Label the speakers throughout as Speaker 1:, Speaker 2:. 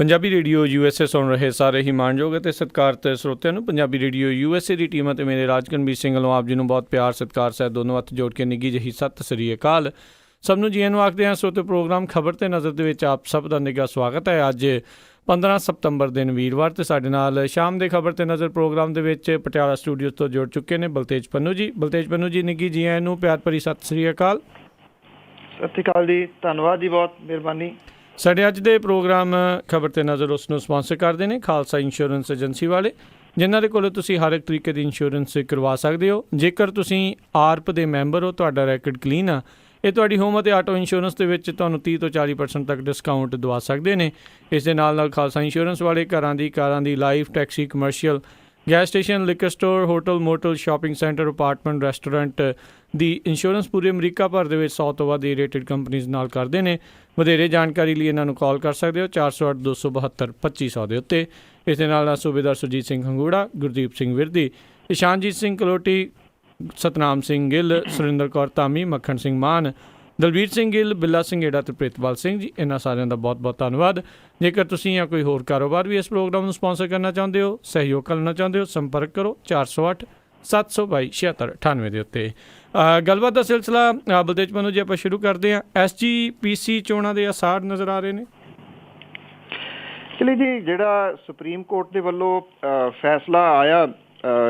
Speaker 1: Punjabi radio USA ਸੁਣ ਰਹੇ ਸਾਰੇ ਹੀ ਮਾਣਯੋਗ ਅਤੇ ਸਤਿਕਾਰਤ ਸਰੋਤਿਆਂ ਨੂੰ ਪੰਜਾਬੀ ਰੇਡੀਓ USA ਦੀ ਟੀਮ ਅਤੇ ਮੇਰੇ ਰਾਜਕਨਵੀਰ ਸਿੰਘ ਵੱਲੋਂ ਆਪ ਜੀ ਨੂੰ ਬਹੁਤ ਪਿਆਰ ਸਤਿਕਾਰ ਸਹਿਤ ਦੋਨੋਂ ਹੱਥ ਜੋੜ ਕੇ ਨਿੱਘੀ ਜਿਹੀ ਸਤਿ ਸ੍ਰੀ ਅਕਾਲ। ਸਭ ਨੂੰ ਜੀਆਂ ਨੂੰ ਆਖਦੇ ਹਾਂ। ਸਰੋਤੇ ਪ੍ਰੋਗਰਾਮ ਖਬਰ ਤੇ ਨਜ਼ਰ ਦੇ ਵਿੱਚ ਆਪ ਸਭ ਦਾ ਨਿੱਘਾ ਸਵਾਗਤ ਹੈ। ਅੱਜ 15 ਸਤੰਬਰ ਦਿਨ ਵੀਰਵਾਰ ਅਤੇ ਸਾਡੇ ਨਾਲ ਸ਼ਾਮ ਦੇ ਖਬਰ ਤੇ ਨਜ਼ਰ ਪ੍ਰੋਗਰਾਮ ਦੇ ਵਿੱਚ ਪਟਿਆਲਾ ਸਟੂਡੀਓ ਤੋਂ ਜੁੜ ਚੁੱਕੇ ਨੇ ਬਲਤੇਜ ਪੰਨੂ ਜੀ। ਬਲਤੇਜ ਪੰਨੂ ਜੀ, ਨਿੱਘੀ ਜੀਆਂ ਨੂੰ ਪਿਆਰ ਭਰੀ ਸਤਿ ਸ੍ਰੀ ਅਕਾਲ।
Speaker 2: ਸਤਿ ਸ਼੍ਰੀ ਅਕਾਲ ਜੀ, ਧੰਨਵਾਦ ਜੀ, ਬਹੁਤ ਮਿਹਰਬਾਨੀ।
Speaker 1: ਸਾਡੇ ਅੱਜ ਦੇ ਪ੍ਰੋਗਰਾਮ ਖਬਰ ਤੇ ਨਜ਼ਰ ਉਸ ਨੂੰ ਸਪਾਂਸਰ ਕਰਦੇ ਨੇ ਖਾਲਸਾ ਇੰਸ਼ੋਰੈਂਸ ਏਜੰਸੀ ਵਾਲੇ, ਜਿਨ੍ਹਾਂ ਦੇ ਕੋਲੋਂ ਤੁਸੀਂ ਹਰ ਇੱਕ ਤਰੀਕੇ ਦੀ ਇੰਸ਼ੋਰੈਂਸ ਕਰਵਾ ਸਕਦੇ ਹੋ। ਜੇਕਰ ਤੁਸੀਂ ਆਰਪ ਦੇ ਮੈਂਬਰ ਹੋ, ਤੁਹਾਡਾ ਰੈਕਡ ਕਲੀਨ ਆ, ਇਹ ਤੁਹਾਡੀ ਹੋਮ ਅਤੇ ਆਟੋ ਇੰਸ਼ੋਰੈਂਸ ਦੇ ਵਿੱਚ ਤੁਹਾਨੂੰ 30 ਤੋਂ 40% ਤੱਕ ਡਿਸਕਾਊਂਟ ਦਵਾ ਸਕਦੇ ਨੇ। ਇਸ ਦੇ ਨਾਲ ਖਾਲਸਾ ਇੰਸ਼ੋਰੈਂਸ ਵਾਲੇ ਘਰਾਂ ਦੀ, ਕਾਰਾਂ ਦੀ, life, taxi, commercial, gas station, liquor store, hotel, motel, shopping centre, apartment, restaurant ਦੀ ਇੰਸ਼ੋਰੈਂਸ ਪੂਰੇ ਅਮਰੀਕਾ ਭਰ ਦੇ ਵਿੱਚ 100 ਤੋਂ ਵੱਧ ਰੇਟਡ ਕੰਪਨੀਜ਼ ਨਾਲ ਕਰਦੇ ਨੇ। ਵਧੇਰੇ ਜਾਣਕਾਰੀ ਲਈ ਇਹਨਾਂ ਨੂੰ ਕਾਲ ਕਰ ਸਕਦੇ ਹੋ 408-272-2500 ਦੇ ਉੱਤੇ। ਇਸ ਦੇ ਨਾਲ ਸੂਬੇਦਾਰ ਸੁਰਜੀਤ ਸਿੰਘ ਹੰਗੂੜਾ, ਗੁਰਦੀਪ ਸਿੰਘ ਵਿਰਦੀ, ਇਸ਼ਾਨਜੀਤ ਸਿੰਘ ਕਲੋਟੀ, ਸਤਨਾਮ ਸਿੰਘ ਗਿੱਲ, ਸੁਰਿੰਦਰ ਕੌਰ ਧਾਮੀ, ਮੱਖਣ ਸਿੰਘ ਮਾਨ, ਦਲਬੀਰ ਸਿੰਘ ਗਿੱਲ, ਬਿੱਲਾ ਸਿੰਘ ਏੜਾ ਅਤੇ ਪ੍ਰਿਤਪਾਲ ਸਿੰਘ ਜੀ, ਇਹਨਾਂ ਸਾਰਿਆਂ ਦਾ ਬਹੁਤ ਬਹੁਤ ਧੰਨਵਾਦ। ਜੇਕਰ ਤੁਸੀਂ ਜਾਂ ਕੋਈ ਹੋਰ ਕਾਰੋਬਾਰ ਵੀ ਇਸ ਪ੍ਰੋਗਰਾਮ ਨੂੰ ਸਪਾਂਸਰ ਕਰਨਾ ਚਾਹੁੰਦੇ ਹੋ, ਸਹਿਯੋਗ ਕਰਨਾ ਚਾਹੁੰਦੇ ਹੋ, ਸੰਪਰਕ ਕਰੋ 408-722-7698 ਦੇ ਉੱਤੇ। ਗੱਲਬਾਤ ਦਾ ਸਿਲਸਿਲਾ ਬਲਤੇਜ ਪੰਨੂ ਜੀ ਆਪਾਂ ਸ਼ੁਰੂ ਕਰਦੇ ਹਾਂ। SGPC ਚੋਣਾਂ ਦੇ ਆਸਾਰ ਨਜ਼ਰ ਆ ਰਹੇ ਨੇ।
Speaker 2: ਚਲੀ ਜੀ, ਜਿਹੜਾ ਸੁਪਰੀਮ ਕੋਰਟ ਦੇ ਵੱਲੋਂ ਫੈਸਲਾ ਆਇਆ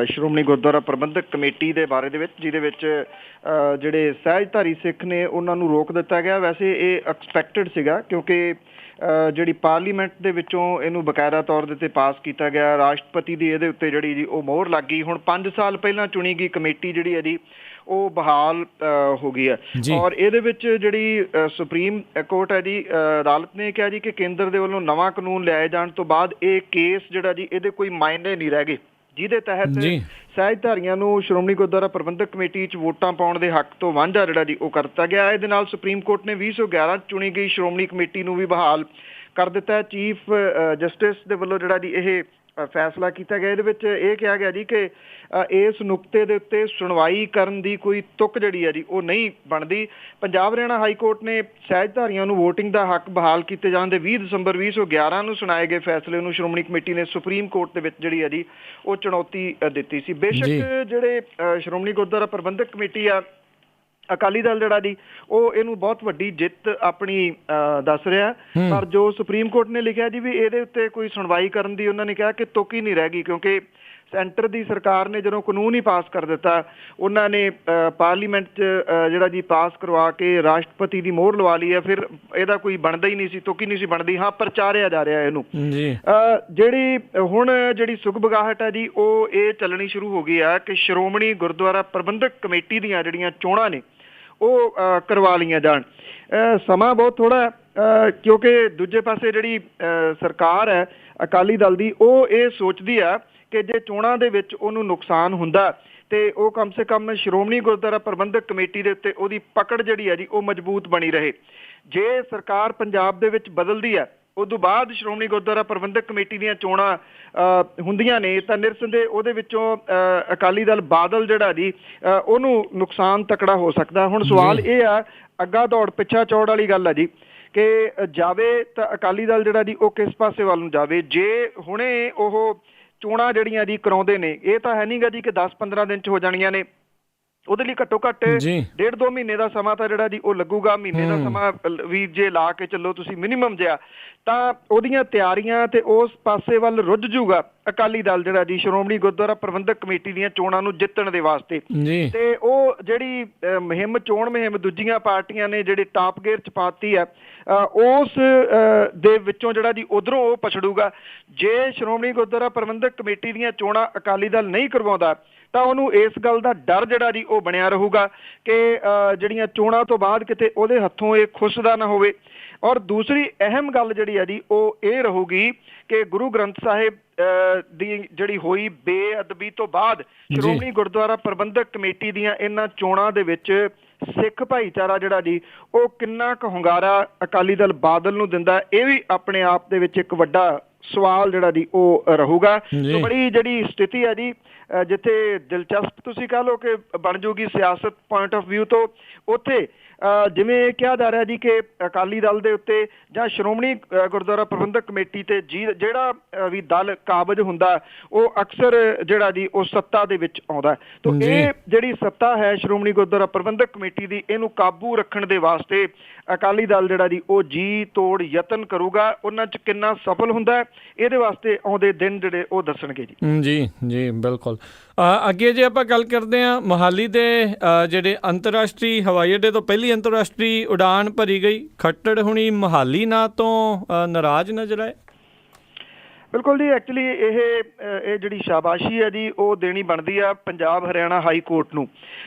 Speaker 2: ਸ਼੍ਰੋਮਣੀ ਗੁਰਦੁਆਰਾ ਪ੍ਰਬੰਧਕ ਕਮੇਟੀ ਦੇ ਬਾਰੇ ਦੇ ਵਿੱਚ, ਜਿਹਦੇ ਵਿੱਚ ਜਿਹੜੇ ਸਹਿਜਧਾਰੀ ਸਿੱਖ ਨੇ ਉਹਨਾਂ ਨੂੰ ਰੋਕ ਦਿੱਤਾ ਗਿਆ। ਵੈਸੇ ਇਹ ਐਕਸਪੈਕਟਡ ਸੀਗਾ, ਕਿਉਂਕਿ ਜਿਹੜੀ ਪਾਰਲੀਮੈਂਟ ਦੇ ਵਿੱਚੋਂ ਇਹਨੂੰ ਬਕਾਇਦਾ ਤੌਰ ਦੇ ਉੱਤੇ ਪਾਸ ਕੀਤਾ ਗਿਆ। ਰਾਸ਼ਟਰਪਤੀ ਦੀ ਇਹਦੇ ਉੱਤੇ ਜਿਹੜੀ ਜੀ ਉਹ ਮੋਹਰ ਲੱਗ ਗਈ। ਹੁਣ 5 ਸਾਲ ਪਹਿਲਾਂ ਚੁਣੀ ਗਈ ਕਮੇਟੀ ਜਿਹੜੀ ਹੈ ਜੀ ਉਹ ਬਹਾਲ ਹੋ ਗਈ ਹੈ। ਔਰ ਇਹਦੇ ਵਿੱਚ ਜਿਹੜੀ ਸੁਪਰੀਮ ਕੋਰਟ ਹੈ ਜੀ, ਅਦਾਲਤ ਨੇ ਕਿਹਾ ਜੀ ਕਿ ਕੇਂਦਰ ਦੇ ਵੱਲੋਂ ਨਵਾਂ ਕਾਨੂੰਨ ਲਿਆਏ ਜਾਣ ਤੋਂ ਬਾਅਦ ਇਹ ਕੇਸ ਜਿਹੜਾ ਜੀ ਇਹਦੇ ਕੋਈ ਮਾਇਨੇ ਨਹੀਂ ਰਹਿ ਗਏ, ਜਿਹਦੇ ਤਹਿਤ ਸਹਿਜਧਾਰੀਆਂ ਨੂੰ ਸ਼੍ਰੋਮਣੀ ਗੁਰਦੁਆਰਾ ਪ੍ਰਬੰਧਕ ਕਮੇਟੀ 'ਚ ਵੋਟਾਂ ਪਾਉਣ ਦੇ ਹੱਕ ਤੋਂ ਵਾਂਝਾ ਜਿਹੜਾ ਜੀ ਉਹ ਕਰ ਦਿੱਤਾ ਗਿਆ। ਇਹਦੇ ਨਾਲ ਸੁਪਰੀਮ ਕੋਰਟ ਨੇ 2011 ਚੁਣੀ ਗਈ ਸ਼੍ਰੋਮਣੀ ਕਮੇਟੀ ਨੂੰ ਵੀ ਬਹਾਲ ਕਰ ਦਿੱਤਾ ਹੈ। ਚੀਫ ਜਸਟਿਸ ਦੇ ਵੱਲੋਂ ਜਿਹੜਾ ਜੀ ਇਹ ਫੈਸਲਾ ਕੀਤਾ ਗਿਆ। ਇਹਦੇ ਵਿੱਚ ਇਹ ਕਿਹਾ ਗਿਆ ਜੀ ਕਿ ਇਸ ਨੁਕਤੇ ਦੇ ਉੱਤੇ ਸੁਣਵਾਈ ਕਰਨ ਦੀ ਕੋਈ ਤੁਕ ਜਿਹੜੀ ਹੈ ਜੀ ਉਹ ਨਹੀਂ ਬਣਦੀ। ਪੰਜਾਬ ਹਰਿਆਣਾ ਹਾਈ ਕੋਰਟ ਨੇ ਸਹਿਜਧਾਰੀਆਂ ਨੂੰ ਵੋਟਿੰਗ ਦਾ ਹੱਕ ਬਹਾਲ ਕੀਤੇ ਜਾਣ ਦੇ 20 ਦਸੰਬਰ 2011 ਨੂੰ ਸੁਣਾਏ ਗਏ ਫੈਸਲੇ ਨੂੰ ਸ਼੍ਰੋਮਣੀ ਕਮੇਟੀ ਨੇ ਸੁਪਰੀਮ ਕੋਰਟ ਦੇ ਵਿੱਚ ਜਿਹੜੀ ਹੈ ਜੀ ਉਹ ਚੁਣੌਤੀ ਦਿੱਤੀ ਸੀ। ਬੇਸ਼ੱਕ ਜਿਹੜੇ ਸ਼੍ਰੋਮਣੀ ਗੁਰਦੁਆਰਾ ਪ੍ਰਬੰਧਕ ਕਮੇਟੀ ਆ, ਅਕਾਲੀ ਦਲ ਜਿਹੜਾ ਜੀ ਉਹ ਇਹਨੂੰ ਬਹੁਤ ਵੱਡੀ ਜਿੱਤ ਆਪਣੀ ਦੱਸ ਰਿਹਾ, ਪਰ ਜੋ ਸੁਪਰੀਮ ਕੋਰਟ ਨੇ ਲਿਖਿਆ ਜੀ ਵੀ ਇਹਦੇ ਉੱਤੇ ਕੋਈ ਸੁਣਵਾਈ ਕਰਨ ਦੀ ਉਹਨਾਂ ਨੇ ਕਿਹਾ ਕਿ ਤੁਕ ਹੀ ਨਹੀਂ ਰਹਿ ਗਈ, ਕਿਉਂਕਿ ਸੈਂਟਰ ਦੀ ਸਰਕਾਰ ਨੇ ਜਦੋਂ ਕਾਨੂੰਨ ਹੀ ਪਾਸ ਕਰ ਦਿੱਤਾ, ਉਹਨਾਂ ਨੇ ਪਾਰਲੀਮੈਂਟ 'ਚ ਜਿਹੜਾ ਜੀ ਪਾਸ ਕਰਵਾ ਕੇ ਰਾਸ਼ਟਰਪਤੀ ਦੀ ਮੋਹਰ ਲਵਾ ਲਈ ਹੈ। ਫਿਰ ਇਹਦਾ ਕੋਈ ਬਣਦਾ ਹੀ ਨਹੀਂ ਸੀ, ਤੁਕ ਹੀ ਨਹੀਂ ਸੀ ਬਣਦੀ। ਹਾਂ, ਪ੍ਰਚਾਰਿਆ ਜਾ ਰਿਹਾ ਇਹਨੂੰ। ਜਿਹੜੀ ਹੁਣ ਜਿਹੜੀ ਸੁਗਬਗਾਹਟ ਹੈ ਜੀ ਉਹ ਇਹ ਚੱਲਣੀ ਸ਼ੁਰੂ ਹੋ ਗਈ ਆ ਕਿ ਸ਼੍ਰੋਮਣੀ ਗੁਰਦੁਆਰਾ ਪ੍ਰਬੰਧਕ ਕਮੇਟੀ ਦੀਆਂ ਜਿਹੜੀਆਂ ਚੋਣਾਂ ਨੇ ਉਹ ਕਰਵਾ ਲਈਆਂ ਜਾਣ। ਸਮਾਂ ਬਹੁਤ ਥੋੜ੍ਹਾ, ਕਿਉਂਕਿ ਦੂਜੇ ਪਾਸੇ ਜਿਹੜੀ ਸਰਕਾਰ ਹੈ ਅਕਾਲੀ ਦਲ ਦੀ, ਉਹ ਇਹ ਸੋਚਦੀ ਆ ਕਿ ਜੇ ਚੋਣਾਂ ਦੇ ਵਿੱਚ ਉਹਨੂੰ ਨੁਕਸਾਨ ਹੁੰਦਾ ਤੇ ਉਹ ਕਮ ਸੇ ਕਮ ਸ਼੍ਰੋਮਣੀ ਗੁਰਦੁਆਰਾ ਪ੍ਰਬੰਧਕ ਕਮੇਟੀ ਦੇ ਉੱਤੇ ਉਹਦੀ ਪਕੜ ਜਿਹੜੀ ਹੈ ਜੀ ਉਹ ਮਜ਼ਬੂਤ ਬਣੀ ਰਹੇ। ਜੇ ਸਰਕਾਰ ਪੰਜਾਬ ਦੇ ਵਿੱਚ ਬਦਲਦੀ ਹੈ, ਉਦੋਂ ਬਾਅਦ ਸ਼੍ਰੋਮਣੀ ਗੁਰਦੁਆਰਾ ਪ੍ਰਬੰਧਕ ਕਮੇਟੀ ਦੀਆਂ ਚੋਣਾਂ ਹੁੰਦੀਆਂ ਨੇ, ਤਾਂ ਨਿਰਸੰਦੇਹ ਉਹਦੇ ਵਿੱਚੋਂ ਅਕਾਲੀ ਦਲ ਬਾਦਲ ਜਿਹੜਾ ਜੀ ਉਹਨੂੰ ਨੁਕਸਾਨ ਤਕੜਾ ਹੋ ਸਕਦਾ। ਹੁਣ ਸਵਾਲ ਇਹ ਆ, ਅੱਗਾ ਦੌੜ ਪਿੱਛਾ ਚੌੜ ਵਾਲੀ ਗੱਲ ਆ ਜੀ, ਕਿ ਜਾਵੇ ਤਾਂ ਅਕਾਲੀ ਦਲ ਜਿਹੜਾ ਜੀ ਉਹ ਕਿਸ ਪਾਸੇ ਵੱਲ ਨੂੰ ਜਾਵੇ। ਜੇ ਹੁਣੇ ਉਹ ਚੋਣਾਂ ਜਿਹੜੀਆਂ ਜੀ ਕਰਾਉਂਦੇ ਨੇ, ਇਹ ਤਾਂ ਹੈ ਨਹੀਂ ਗਾ ਜੀ ਕਿ 10-15 ਦਿਨ 'ਚ ਹੋ ਜਾਣੀਆਂ ਨੇ। ਉਹਦੇ ਲਈ ਘੱਟੋ ਘੱਟ 1.5-2 ਮਹੀਨੇ ਦਾ ਸਮਾਂ ਤਾਂ ਜਿਹੜਾ ਜੀ ਉਹ ਲੱਗੂਗਾ। ਮਹੀਨੇ ਦਾ ਸਮਾਂ ਵੀ ਜੇ ਲਾ ਕੇ ਚੱਲੋ ਤੁਸੀਂ ਮਿਨੀਮਮ ਜਿਹਾ, ਤਾਂ ਉਹਦੀਆਂ ਤਿਆਰੀਆਂ ਤੇ ਉਸ ਪਾਸੇ ਵੱਲ ਰੁੱਝ ਜੂਗਾ ਅਕਾਲੀ ਦਲ ਜਿਹੜਾ ਜੀ ਸ਼੍ਰੋਮਣੀ ਗੁਰਦੁਆਰਾ ਪ੍ਰਬੰਧਕ ਕਮੇਟੀ ਦੀਆਂ ਚੋਣਾਂ ਨੂੰ ਜਿੱਤਣ ਦੇ ਵਾਸਤੇ। ਤੇ ਉਹ ਜਿਹੜੀ ਚੋਣ ਮੁਹਿੰਮ ਦੂਜੀਆਂ ਪਾਰਟੀਆਂ ਨੇ ਜਿਹੜੀ ਟਾਪ ਗੇਅਰ 'ਚ ਪਾਤੀ ਆ, ਉਸ ਦੇ ਵਿੱਚੋਂ ਜਿਹੜਾ ਜੀ ਉਧਰੋਂ ਉਹ ਪਛੜੂਗਾ। ਜੇ ਸ਼੍ਰੋਮਣੀ ਗੁਰਦੁਆਰਾ ਪ੍ਰਬੰਧਕ ਕਮੇਟੀ ਦੀਆਂ ਚੋਣਾਂ ਅਕਾਲੀ ਦਲ ਨਹੀਂ ਕਰਵਾਉਂਦਾ ਤਾਂ ਉਹਨੂੰ ਇਸ ਗੱਲ ਦਾ ਡਰ ਜਿਹੜਾ ਜੀ ਉਹ ਬਣਿਆ ਰਹੂਗਾ ਕਿ ਜਿਹੜੀਆਂ ਚੋਣਾਂ ਤੋਂ ਬਾਅਦ ਕਿਤੇ ਉਹਦੇ ਹੱਥੋਂ ਇਹ ਖੁੱਸਦਾ ਨਾ ਹੋਵੇ। ਔਰ ਦੂਸਰੀ ਅਹਿਮ ਗੱਲ ਜਿਹੜੀ ਹੈ ਜੀ ਉਹ ਇਹ ਰਹੂਗੀ ਕਿ ਗੁਰੂ ਗ੍ਰੰਥ ਸਾਹਿਬ ਦੀ ਜਿਹੜੀ ਹੋਈ ਬੇਅਦਬੀ ਤੋਂ ਬਾਅਦ ਸ਼੍ਰੋਮਣੀ ਗੁਰਦੁਆਰਾ ਪ੍ਰਬੰਧਕ ਕਮੇਟੀ ਦੀਆਂ ਇਹਨਾਂ ਚੋਣਾਂ ਦੇ ਵਿੱਚ ਸਿੱਖ ਭਾਈਚਾਰਾ ਜਿਹੜਾ ਜੀ ਉਹ ਕਿੰਨਾ ਕੁ ਹੁੰਗਾਰਾ ਅਕਾਲੀ ਦਲ ਬਾਦਲ ਨੂੰ ਦਿੰਦਾ, ਇਹ ਵੀ ਆਪਣੇ ਆਪ ਦੇ ਵਿੱਚ ਇੱਕ ਵੱਡਾ ਸਵਾਲ ਜਿਹੜਾ ਜੀ ਉਹ ਰਹੂਗਾ। ਬੜੀ ਜਿਹੜੀ ਸਥਿਤੀ ਹੈ ਜੀ ਜਿੱਥੇ ਦਿਲਚਸਪ ਤੁਸੀਂ ਕਹਿ ਲਓ ਕਿ ਬਣ ਜੂਗੀ ਸਿਆਸਤ ਪੁਆਇੰਟ ਆਫ ਵਿਊ ਤੋਂ, ਉੱਥੇ ਜਿਵੇਂ ਕਿਹਾ ਜਾ ਰਿਹਾ ਜੀ ਕਿ ਅਕਾਲੀ ਦਲ ਦੇ ਉੱਤੇ ਜਾਂ ਸ਼੍ਰੋਮਣੀ ਗੁਰਦੁਆਰਾ ਪ੍ਰਬੰਧਕ ਕਮੇਟੀ ਤੇ ਜਿਹੜਾ ਵੀ ਦਲ ਕਾਬਜ ਹੁੰਦਾ ਉਹ ਅਕਸਰ ਜਿਹੜਾ ਜੀ ਉਹ ਸੱਤਾ ਦੇ ਵਿੱਚ ਆਉਂਦਾ। ਤਾਂ ਇਹ ਜਿਹੜੀ ਸੱਤਾ ਹੈ ਸ਼੍ਰੋਮਣੀ ਗੁਰਦੁਆਰਾ ਪ੍ਰਬੰਧਕ ਕਮੇਟੀ ਦੀ, ਇਹਨੂੰ ਕਾਬੂ ਰੱਖਣ ਦੇ ਵਾਸਤੇ ਅਕਾਲੀ ਦਲ ਜਿਹੜਾ ਜੀ ਉਹ ਜੀ ਤੋੜ ਯਤਨ ਕਰੂਗਾ। ਉਹਨਾਂ 'ਚ ਕਿੰਨਾ ਸਫਲ ਹੁੰਦਾ ਇਹਦੇ ਵਾਸਤੇ ਆਉਂਦੇ ਦਿਨ ਜਿਹੜੇ ਉਹ ਦੱਸਣਗੇ ਜੀ।
Speaker 1: ਜੀ ਜੀ ਬਿਲਕੁਲ। ਅੱਗੇ ਜੇ ਆਪਾਂ ਗੱਲ ਕਰਦੇ ਹਾਂ ਮੋਹਾਲੀ ਦੇ ਜਿਹੜੇ ਅੰਤਰਰਾਸ਼ਟਰੀ ਹਵਾਈ ਅੱਡੇ ਤੋਂ ਪਹਿਲੀ ਅੰਤਰਰਾਸ਼ਟਰੀ ਉਡਾਨ ਭਰੀ ਗਈ, ਖੱਟੜ ਹੁਣੀ ਮੋਹਾਲੀ ਨਾਂ ਤੋਂ ਨਾਰਾਜ਼ ਨਜ਼ਰ ਆਏ।
Speaker 2: ਬਿਲਕੁਲ ਜੀ, ਐਕਚੁਅਲੀ ਇਹ ਜਿਹੜੀ ਸ਼ਾਬਾਸ਼ੀ ਹੈ ਜੀ ਉਹ ਦੇਣੀ ਬਣਦੀ ਆ ਪੰਜਾਬ ਹਰਿਆਣਾ ਹਾਈ ਕੋਰਟ ਨੂੰ,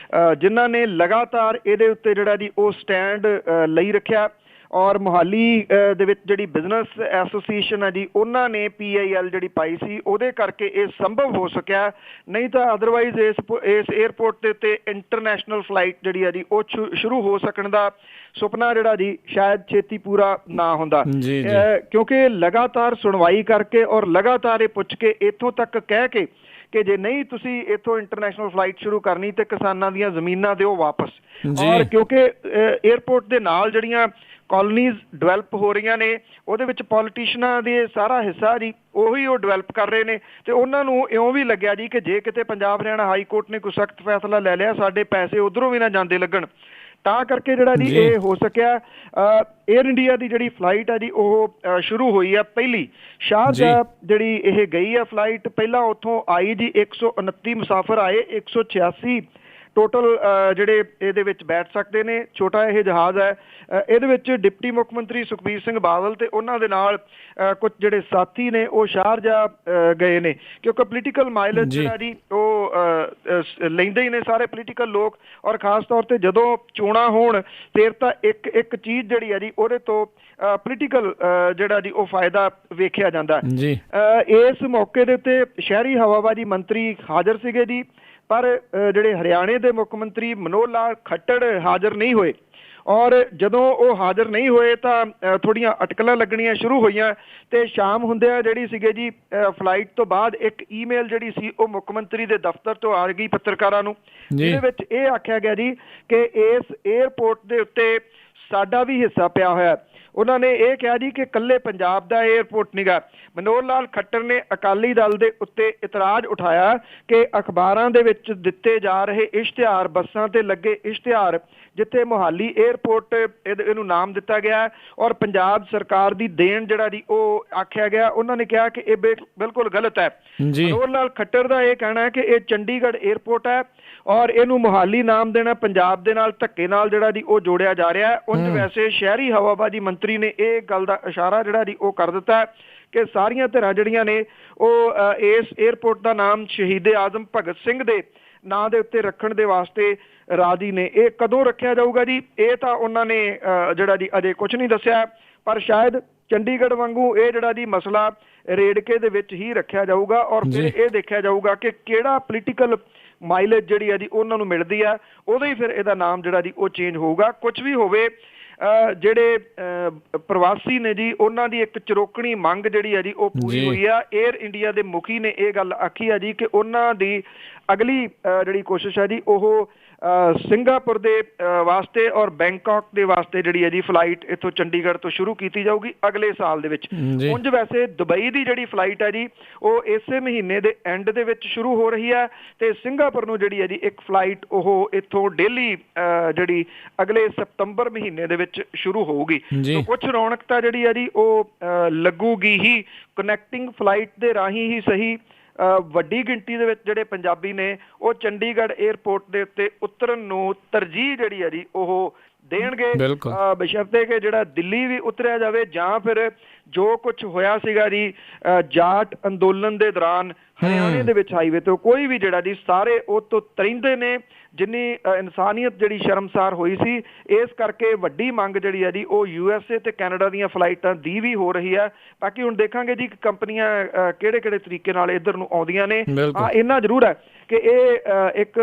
Speaker 2: ਜਿਨ੍ਹਾਂ ਨੇ ਲਗਾਤਾਰ ਇਹਦੇ ਉੱਤੇ ਜਿਹੜਾ ਜੀ ਉਹ ਸਟੈਂਡ ਲਈ ਰੱਖਿਆ। ਔਰ ਮੋਹਾਲੀ ਦੇ ਵਿੱਚ ਜਿਹੜੀ ਬਿਜ਼ਨਸ ਐਸੋਸੀਏਸ਼ਨ ਹੈ ਜੀ ਉਹਨਾਂ ਨੇ PIL ਜਿਹੜੀ ਪਾਈ ਸੀ, ਉਹਦੇ ਕਰਕੇ ਇਹ ਸੰਭਵ ਹੋ ਸਕਿਆ, ਨਹੀਂ ਤਾਂ ਅਦਰਵਾਈਜ਼ ਇਸ ਏਅਰਪੋਰਟ ਦੇ ਉੱਤੇ ਇੰਟਰਨੈਸ਼ਨਲ ਫਲਾਈਟ ਜਿਹੜੀ ਹੈ ਜੀ ਉਹ ਸ਼ੁਰੂ ਹੋ ਸਕਣ ਦਾ ਸੁਪਨਾ ਜਿਹੜਾ ਜੀ ਸ਼ਾਇਦ ਛੇਤੀ ਪੂਰਾ ਨਾ ਹੁੰਦਾ, ਕਿਉਂਕਿ ਲਗਾਤਾਰ ਸੁਣਵਾਈ ਕਰਕੇ ਔਰ ਲਗਾਤਾਰ ਇਹ ਪੁੱਛ ਕੇ ਇੱਥੋਂ ਤੱਕ ਕਹਿ ਕੇ ਕਿ ਜੇ ਨਹੀਂ ਤੁਸੀਂ ਇੱਥੋਂ ਇੰਟਰਨੈਸ਼ਨਲ ਫਲਾਈਟ ਸ਼ੁਰੂ ਕਰਨੀ ਤੇ ਕਿਸਾਨਾਂ ਦੀਆਂ ਜ਼ਮੀਨਾਂ ਦਿਓ ਵਾਪਸ। ਔਰ ਕਿਉਂਕਿ ਏਅਰਪੋਰਟ ਦੇ ਨਾਲ ਜਿਹੜੀਆਂ ਕਾਲੋਨੀਜ਼ ਡਿਵੈਲਪ ਹੋ ਰਹੀਆਂ ਨੇ ਉਹਦੇ ਵਿੱਚ ਪੋਲੀਟੀਸ਼ੀਅਨਾਂ ਦੇ ਸਾਰਾ ਹਿੱਸਾ ਜੀ ਉਹੀ ਉਹ ਡਿਵੈਲਪ ਕਰ ਰਹੇ ਨੇ, ਤੇ ਉਹਨਾਂ ਨੂੰ ਇਉਂ ਵੀ ਲੱਗਿਆ ਜੀ ਕਿ ਜੇ ਕਿਤੇ ਪੰਜਾਬ ਹਰਿਆਣਾ ਹਾਈ ਕੋਰਟ ਨੇ ਕੋਈ ਸਖਤ ਫੈਸਲਾ ਲੈ ਲਿਆ ਸਾਡੇ ਪੈਸੇ ਉੱਧਰੋਂ ਵੀ ਨਾ ਜਾਂਦੇ ਲੱਗਣ, ਤਾਂ ਕਰਕੇ ਜਿਹੜਾ ਜੀ ਇਹ ਹੋ ਸਕਿਆ। ਏਅਰ ਇੰਡੀਆ ਦੀ ਜਿਹੜੀ ਫਲਾਈਟ ਹੈ ਜੀ ਉਹ ਸ਼ੁਰੂ ਹੋਈ ਆ ਪਹਿਲੀ ਸ਼ਾਰਜਾ ਜਿਹੜੀ ਇਹ ਗਈ ਆ ਫਲਾਈਟ, ਪਹਿਲਾਂ ਉੱਥੋਂ ਆਈ ਜੀ 129 ਮੁਸਾਫਰ ਆਏ, 186 ਟੋਟਲ ਜਿਹੜੇ ਇਹਦੇ ਵਿੱਚ ਬੈਠ ਸਕਦੇ ਨੇ। ਛੋਟਾ ਇਹ ਜਹਾਜ਼ ਹੈ, ਇਹਦੇ ਵਿੱਚ ਡਿਪਟੀ ਮੁੱਖ ਮੰਤਰੀ ਸੁਖਬੀਰ ਸਿੰਘ ਬਾਦਲ ਤੇ ਉਹਨਾਂ ਦੇ ਨਾਲ ਕੁਝ ਜਿਹੜੇ ਸਾਥੀ ਨੇ ਉਹ ਸ਼ਾਰਜਾ ਗਏ ਨੇ, ਕਿਉਂਕਿ ਪੋਲੀਟੀਕਲ ਮਾਈਲੇਜ ਜਿਹੜਾ ਜੀ ਉਹ ਲੈਂਦੇ ਹੀ ਨੇ ਸਾਰੇ ਪੋਲੀਟੀਕਲ ਲੋਕ। ਔਰ ਖਾਸ ਤੌਰ ਤੇ ਜਦੋਂ ਚੋਣਾਂ ਹੋਣ ਫਿਰ ਤਾਂ ਇੱਕ ਚੀਜ਼ ਜਿਹੜੀ ਹੈ ਜੀ ਉਹਦੇ ਤੋਂ ਪੋਲੀਟੀਕਲ ਜਿਹੜਾ ਜੀ ਉਹ ਫਾਇਦਾ ਵੇਖਿਆ ਜਾਂਦਾ। ਇਸ ਮੌਕੇ ਦੇ ਉੱਤੇ ਸ਼ਹਿਰੀ ਹਵਾਬਾਜ਼ੀ ਮੰਤਰੀ ਹਾਜ਼ਰ ਸੀਗੇ ਜੀ, ਪਰ ਜਿਹੜੇ ਹਰਿਆਣੇ ਦੇ ਮੁੱਖ ਮੰਤਰੀ ਮਨੋਹਰ ਲਾਲ ਖੱਟੜ ਹਾਜ਼ਰ ਨਹੀਂ ਹੋਏ। ਔਰ ਜਦੋਂ ਉਹ ਹਾਜ਼ਰ ਨਹੀਂ ਹੋਏ ਤਾਂ ਥੋੜ੍ਹੀਆਂ ਅਟਕਲਾਂ ਲੱਗਣੀਆਂ ਸ਼ੁਰੂ ਹੋਈਆਂ, ਤੇ ਸ਼ਾਮ ਹੁੰਦਿਆਂ ਜਿਹੜੀ ਸੀਗੇ ਜੀ ਫਲਾਈਟ ਤੋਂ ਬਾਅਦ ਇੱਕ ਈਮੇਲ ਜਿਹੜੀ ਸੀ ਉਹ ਮੁੱਖ ਮੰਤਰੀ ਦੇ ਦਫ਼ਤਰ ਤੋਂ ਆ ਗਈ ਪੱਤਰਕਾਰਾਂ ਨੂੰ, ਜਿਹਦੇ ਵਿੱਚ ਇਹ ਆਖਿਆ ਗਿਆ ਜੀ ਕਿ ਇਸ ਏਅਰਪੋਰਟ ਦੇ ਉੱਤੇ ਸਾਡਾ ਵੀ ਹਿੱਸਾ ਪਿਆ ਹੋਇਆ। ਉਹਨਾਂ ਨੇ ਇਹ ਕਿਹਾ ਜੀ ਕਿ ਇਕੱਲੇ ਪੰਜਾਬ ਦਾ ਏਅਰਪੋਰਟ ਨੀਗਾ। ਮਨੋਹਰ ਲਾਲ ਖੱਟੜ ਨੇ ਅਕਾਲੀ ਦਲ ਦੇ ਉੱਤੇ ਇਤਰਾਜ਼ ਉਠਾਇਆ ਕਿ ਅਖਬਾਰਾਂ ਦੇ ਵਿੱਚ ਦਿੱਤੇ ਜਾ ਰਹੇ ਇਸ਼ਤਿਹਾਰ, ਬੱਸਾਂ ਤੇ ਲੱਗੇ ਇਸ਼ਤਿਹਾਰ ਜਿੱਥੇ ਮੋਹਾਲੀ ਏਅਰਪੋਰਟ ਇਹਨੂੰ ਨਾਮ ਦਿੱਤਾ ਗਿਆ ਔਰ ਪੰਜਾਬ ਸਰਕਾਰ ਦੀ ਦੇਣ ਜਿਹੜਾ ਜੀ ਉਹ ਆਖਿਆ ਗਿਆ, ਉਹਨਾਂ ਨੇ ਕਿਹਾ ਕਿ ਇਹ ਬਿਲਕੁਲ ਗਲਤ ਹੈ। ਮਨੋਹਰ ਲਾਲ ਖੱਟੜ ਦਾ ਇਹ ਕਹਿਣਾ ਹੈ ਕਿ ਇਹ ਚੰਡੀਗੜ੍ਹ ਏਅਰਪੋਰਟ ਹੈ ਔਰ ਇਹਨੂੰ ਮੋਹਾਲੀ ਨਾਮ ਦੇਣਾ ਪੰਜਾਬ ਦੇ ਨਾਲ ਧੱਕੇ ਨਾਲ ਜਿਹੜਾ ਜੀ ਉਹ ਜੋੜਿਆ ਜਾ ਰਿਹਾ ਹੈ। ਉਂਝ ਵੈਸੇ ਸ਼ਹਿਰੀ ਹਵਾਬਾਜ਼ੀ ਮੰਤਰੀ ਨੇ ਇਹ ਗੱਲ ਦਾ ਇਸ਼ਾਰਾ ਜਿਹੜਾ ਜੀ ਉਹ ਕਰ ਦਿੱਤਾ ਕਿ ਸਾਰੀਆਂ ਧਿਰਾਂ ਜਿਹੜੀਆਂ ਨੇ ਉਹ ਇਸ ਏਅਰਪੋਰਟ ਦਾ ਨਾਮ ਸ਼ਹੀਦ ਆਜ਼ਮ ਭਗਤ ਸਿੰਘ ਦੇ ਨਾਂ ਦੇ ਉੱਤੇ ਰੱਖਣ ਦੇ ਵਾਸਤੇ ਰਾਜੀ ਨੇ। ਇਹ ਕਦੋਂ ਰੱਖਿਆ ਜਾਊਗਾ ਜੀ ਇਹ ਤਾਂ ਉਹਨਾਂ ਨੇ ਜਿਹੜਾ ਜੀ ਅਜੇ ਕੁਝ ਨਹੀਂ ਦੱਸਿਆ, ਪਰ ਸ਼ਾਇਦ ਚੰਡੀਗੜ੍ਹ ਵਾਂਗੂ ਇਹ ਜਿਹੜਾ ਜੀ ਮਸਲਾ ਰੇੜਕੇ ਦੇ ਵਿੱਚ ਹੀ ਰੱਖਿਆ ਜਾਊਗਾ ਔਰ ਫਿਰ ਇਹ ਦੇਖਿਆ ਜਾਊਗਾ ਕਿ ਕਿਹੜਾ ਪੋਲੀਟੀਕਲ ਮਾਈਲੇਜ ਜਿਹੜੀ ਆ ਜੀ ਉਹਨਾਂ ਨੂੰ ਮਿਲਦੀ ਆ, ਉਦੋਂ ਹੀ ਫਿਰ ਇਹਦਾ ਨਾਮ ਜਿਹੜਾ ਜੀ ਉਹ ਚੇਂਜ ਹੋਊਗਾ। ਕੁਝ ਵੀ ਹੋਵੇ, ਜਿਹੜੇ ਪ੍ਰਵਾਸੀ ਨੇ ਜੀ ਉਹਨਾਂ ਦੀ ਇੱਕ ਚਰੋਕਣੀ ਮੰਗ ਜਿਹੜੀ ਆ ਜੀ ਉਹ ਪੂਰੀ ਹੋਈ ਆ। ਏਅਰ ਇੰਡੀਆ ਦੇ ਮੁਖੀ ਨੇ ਇਹ ਗੱਲ ਆਖੀ ਆ ਜੀ ਕਿ ਉਹਨਾਂ ਦੀ ਅਗਲੀ ਜਿਹੜੀ ਕੋਸ਼ਿਸ਼ ਹੈ ਜੀ ਉਹ ਸਿੰਗਾਪੁਰ ਦੇ ਵਾਸਤੇ ਔਰ ਬੈਂਕਾਕ ਦੇ ਵਾਸਤੇ ਜਿਹੜੀ ਹੈ ਜੀ ਫਲਾਈਟ ਇੱਥੋਂ ਚੰਡੀਗੜ੍ਹ ਤੋਂ ਸ਼ੁਰੂ ਕੀਤੀ ਜਾਊਗੀ ਅਗਲੇ ਸਾਲ ਦੇ ਵਿੱਚ। ਉਂਝ ਵੈਸੇ ਦੁਬਈ ਦੀ ਜਿਹੜੀ ਫਲਾਈਟ ਹੈ ਜੀ ਉਹ ਇਸੇ ਮਹੀਨੇ ਦੇ ਐਂਡ ਦੇ ਵਿੱਚ ਸ਼ੁਰੂ ਹੋ ਰਹੀ ਹੈ, ਤੇ ਸਿੰਗਾਪੁਰ ਨੂੰ ਜਿਹੜੀ ਹੈ ਜੀ ਇੱਕ ਫਲਾਈਟ ਉਹ ਇੱਥੋਂ ਡੇਲੀ ਜਿਹੜੀ ਅਗਲੇ ਸਤੰਬਰ ਮਹੀਨੇ ਦੇ ਵਿੱਚ ਸ਼ੁਰੂ ਹੋਊਗੀ। ਕੁਝ ਰੌਣਕ ਤਾਂ ਜਿਹੜੀ ਹੈ ਜੀ ਉਹ ਲੱਗੂਗੀ ਹੀ। ਕਨੈਕਟਿੰਗ ਫਲਾਈਟ ਦੇ ਰਾਹੀਂ ਹੀ ਸਹੀ ਵੱਡੀ ਗਿਣਤੀ ਦੇ ਵਿੱਚ ਜਿਹੜੇ ਪੰਜਾਬੀ ਨੇ ਉਹ ਚੰਡੀਗੜ੍ਹ ਏਅਰਪੋਰਟ ਦੇ ਉੱਤੇ ਉਤਰਨ ਨੂੰ ਤਰਜੀਹ ਜਿਹੜੀ ਹੈ ਜੀ ਉਹ ਦੇਣਗੇ, ਬਸ਼ਰਤੇ ਕਿ ਜਿਹੜਾ ਦਿੱਲੀ ਵੀ ਉਤਰਿਆ ਜਾਵੇ ਜਾਂ ਫਿਰ ਜੋ ਕੁਝ ਹੋਇਆ ਸੀਗਾ ਜੀ ਜਾਟ ਅੰਦੋਲਨ ਦੇ ਦੌਰਾਨ ਹਰਿਆਣੇ ਦੇ ਵਿੱਚ ਹਾਈਵੇ ਤੋਂ ਕੋਈ ਵੀ ਜਿਹੜਾ ਜੀ ਸਾਰੇ ਉਹ ਤੋਂ ਤਰਿੰਦੇ ਨੇ, ਜਿੰਨੀ ਇਨਸਾਨੀਅਤ ਜਿਹੜੀ ਸ਼ਰਮਸਾਰ ਹੋਈ ਸੀ। ਇਸ ਕਰਕੇ ਵੱਡੀ ਮੰਗ ਜਿਹੜੀ ਹੈ ਜੀ ਉਹ USA ਤੇ ਕੈਨੇਡਾ ਦੀਆਂ ਫਲਾਈਟਾਂ ਦੀ ਵੀ ਹੋ ਰਹੀ ਹੈ। ਬਾਕੀ ਹੁਣ ਦੇਖਾਂਗੇ ਜੀ ਕਿ ਕੰਪਨੀਆਂ ਕਿਹੜੇ ਤਰੀਕੇ ਨਾਲ ਇੱਧਰ ਨੂੰ ਆਉਂਦੀਆਂ ਨੇ। ਇੰਨਾ ਜ਼ਰੂਰ ਹੈ ਕਿ ਇਹ ਇੱਕ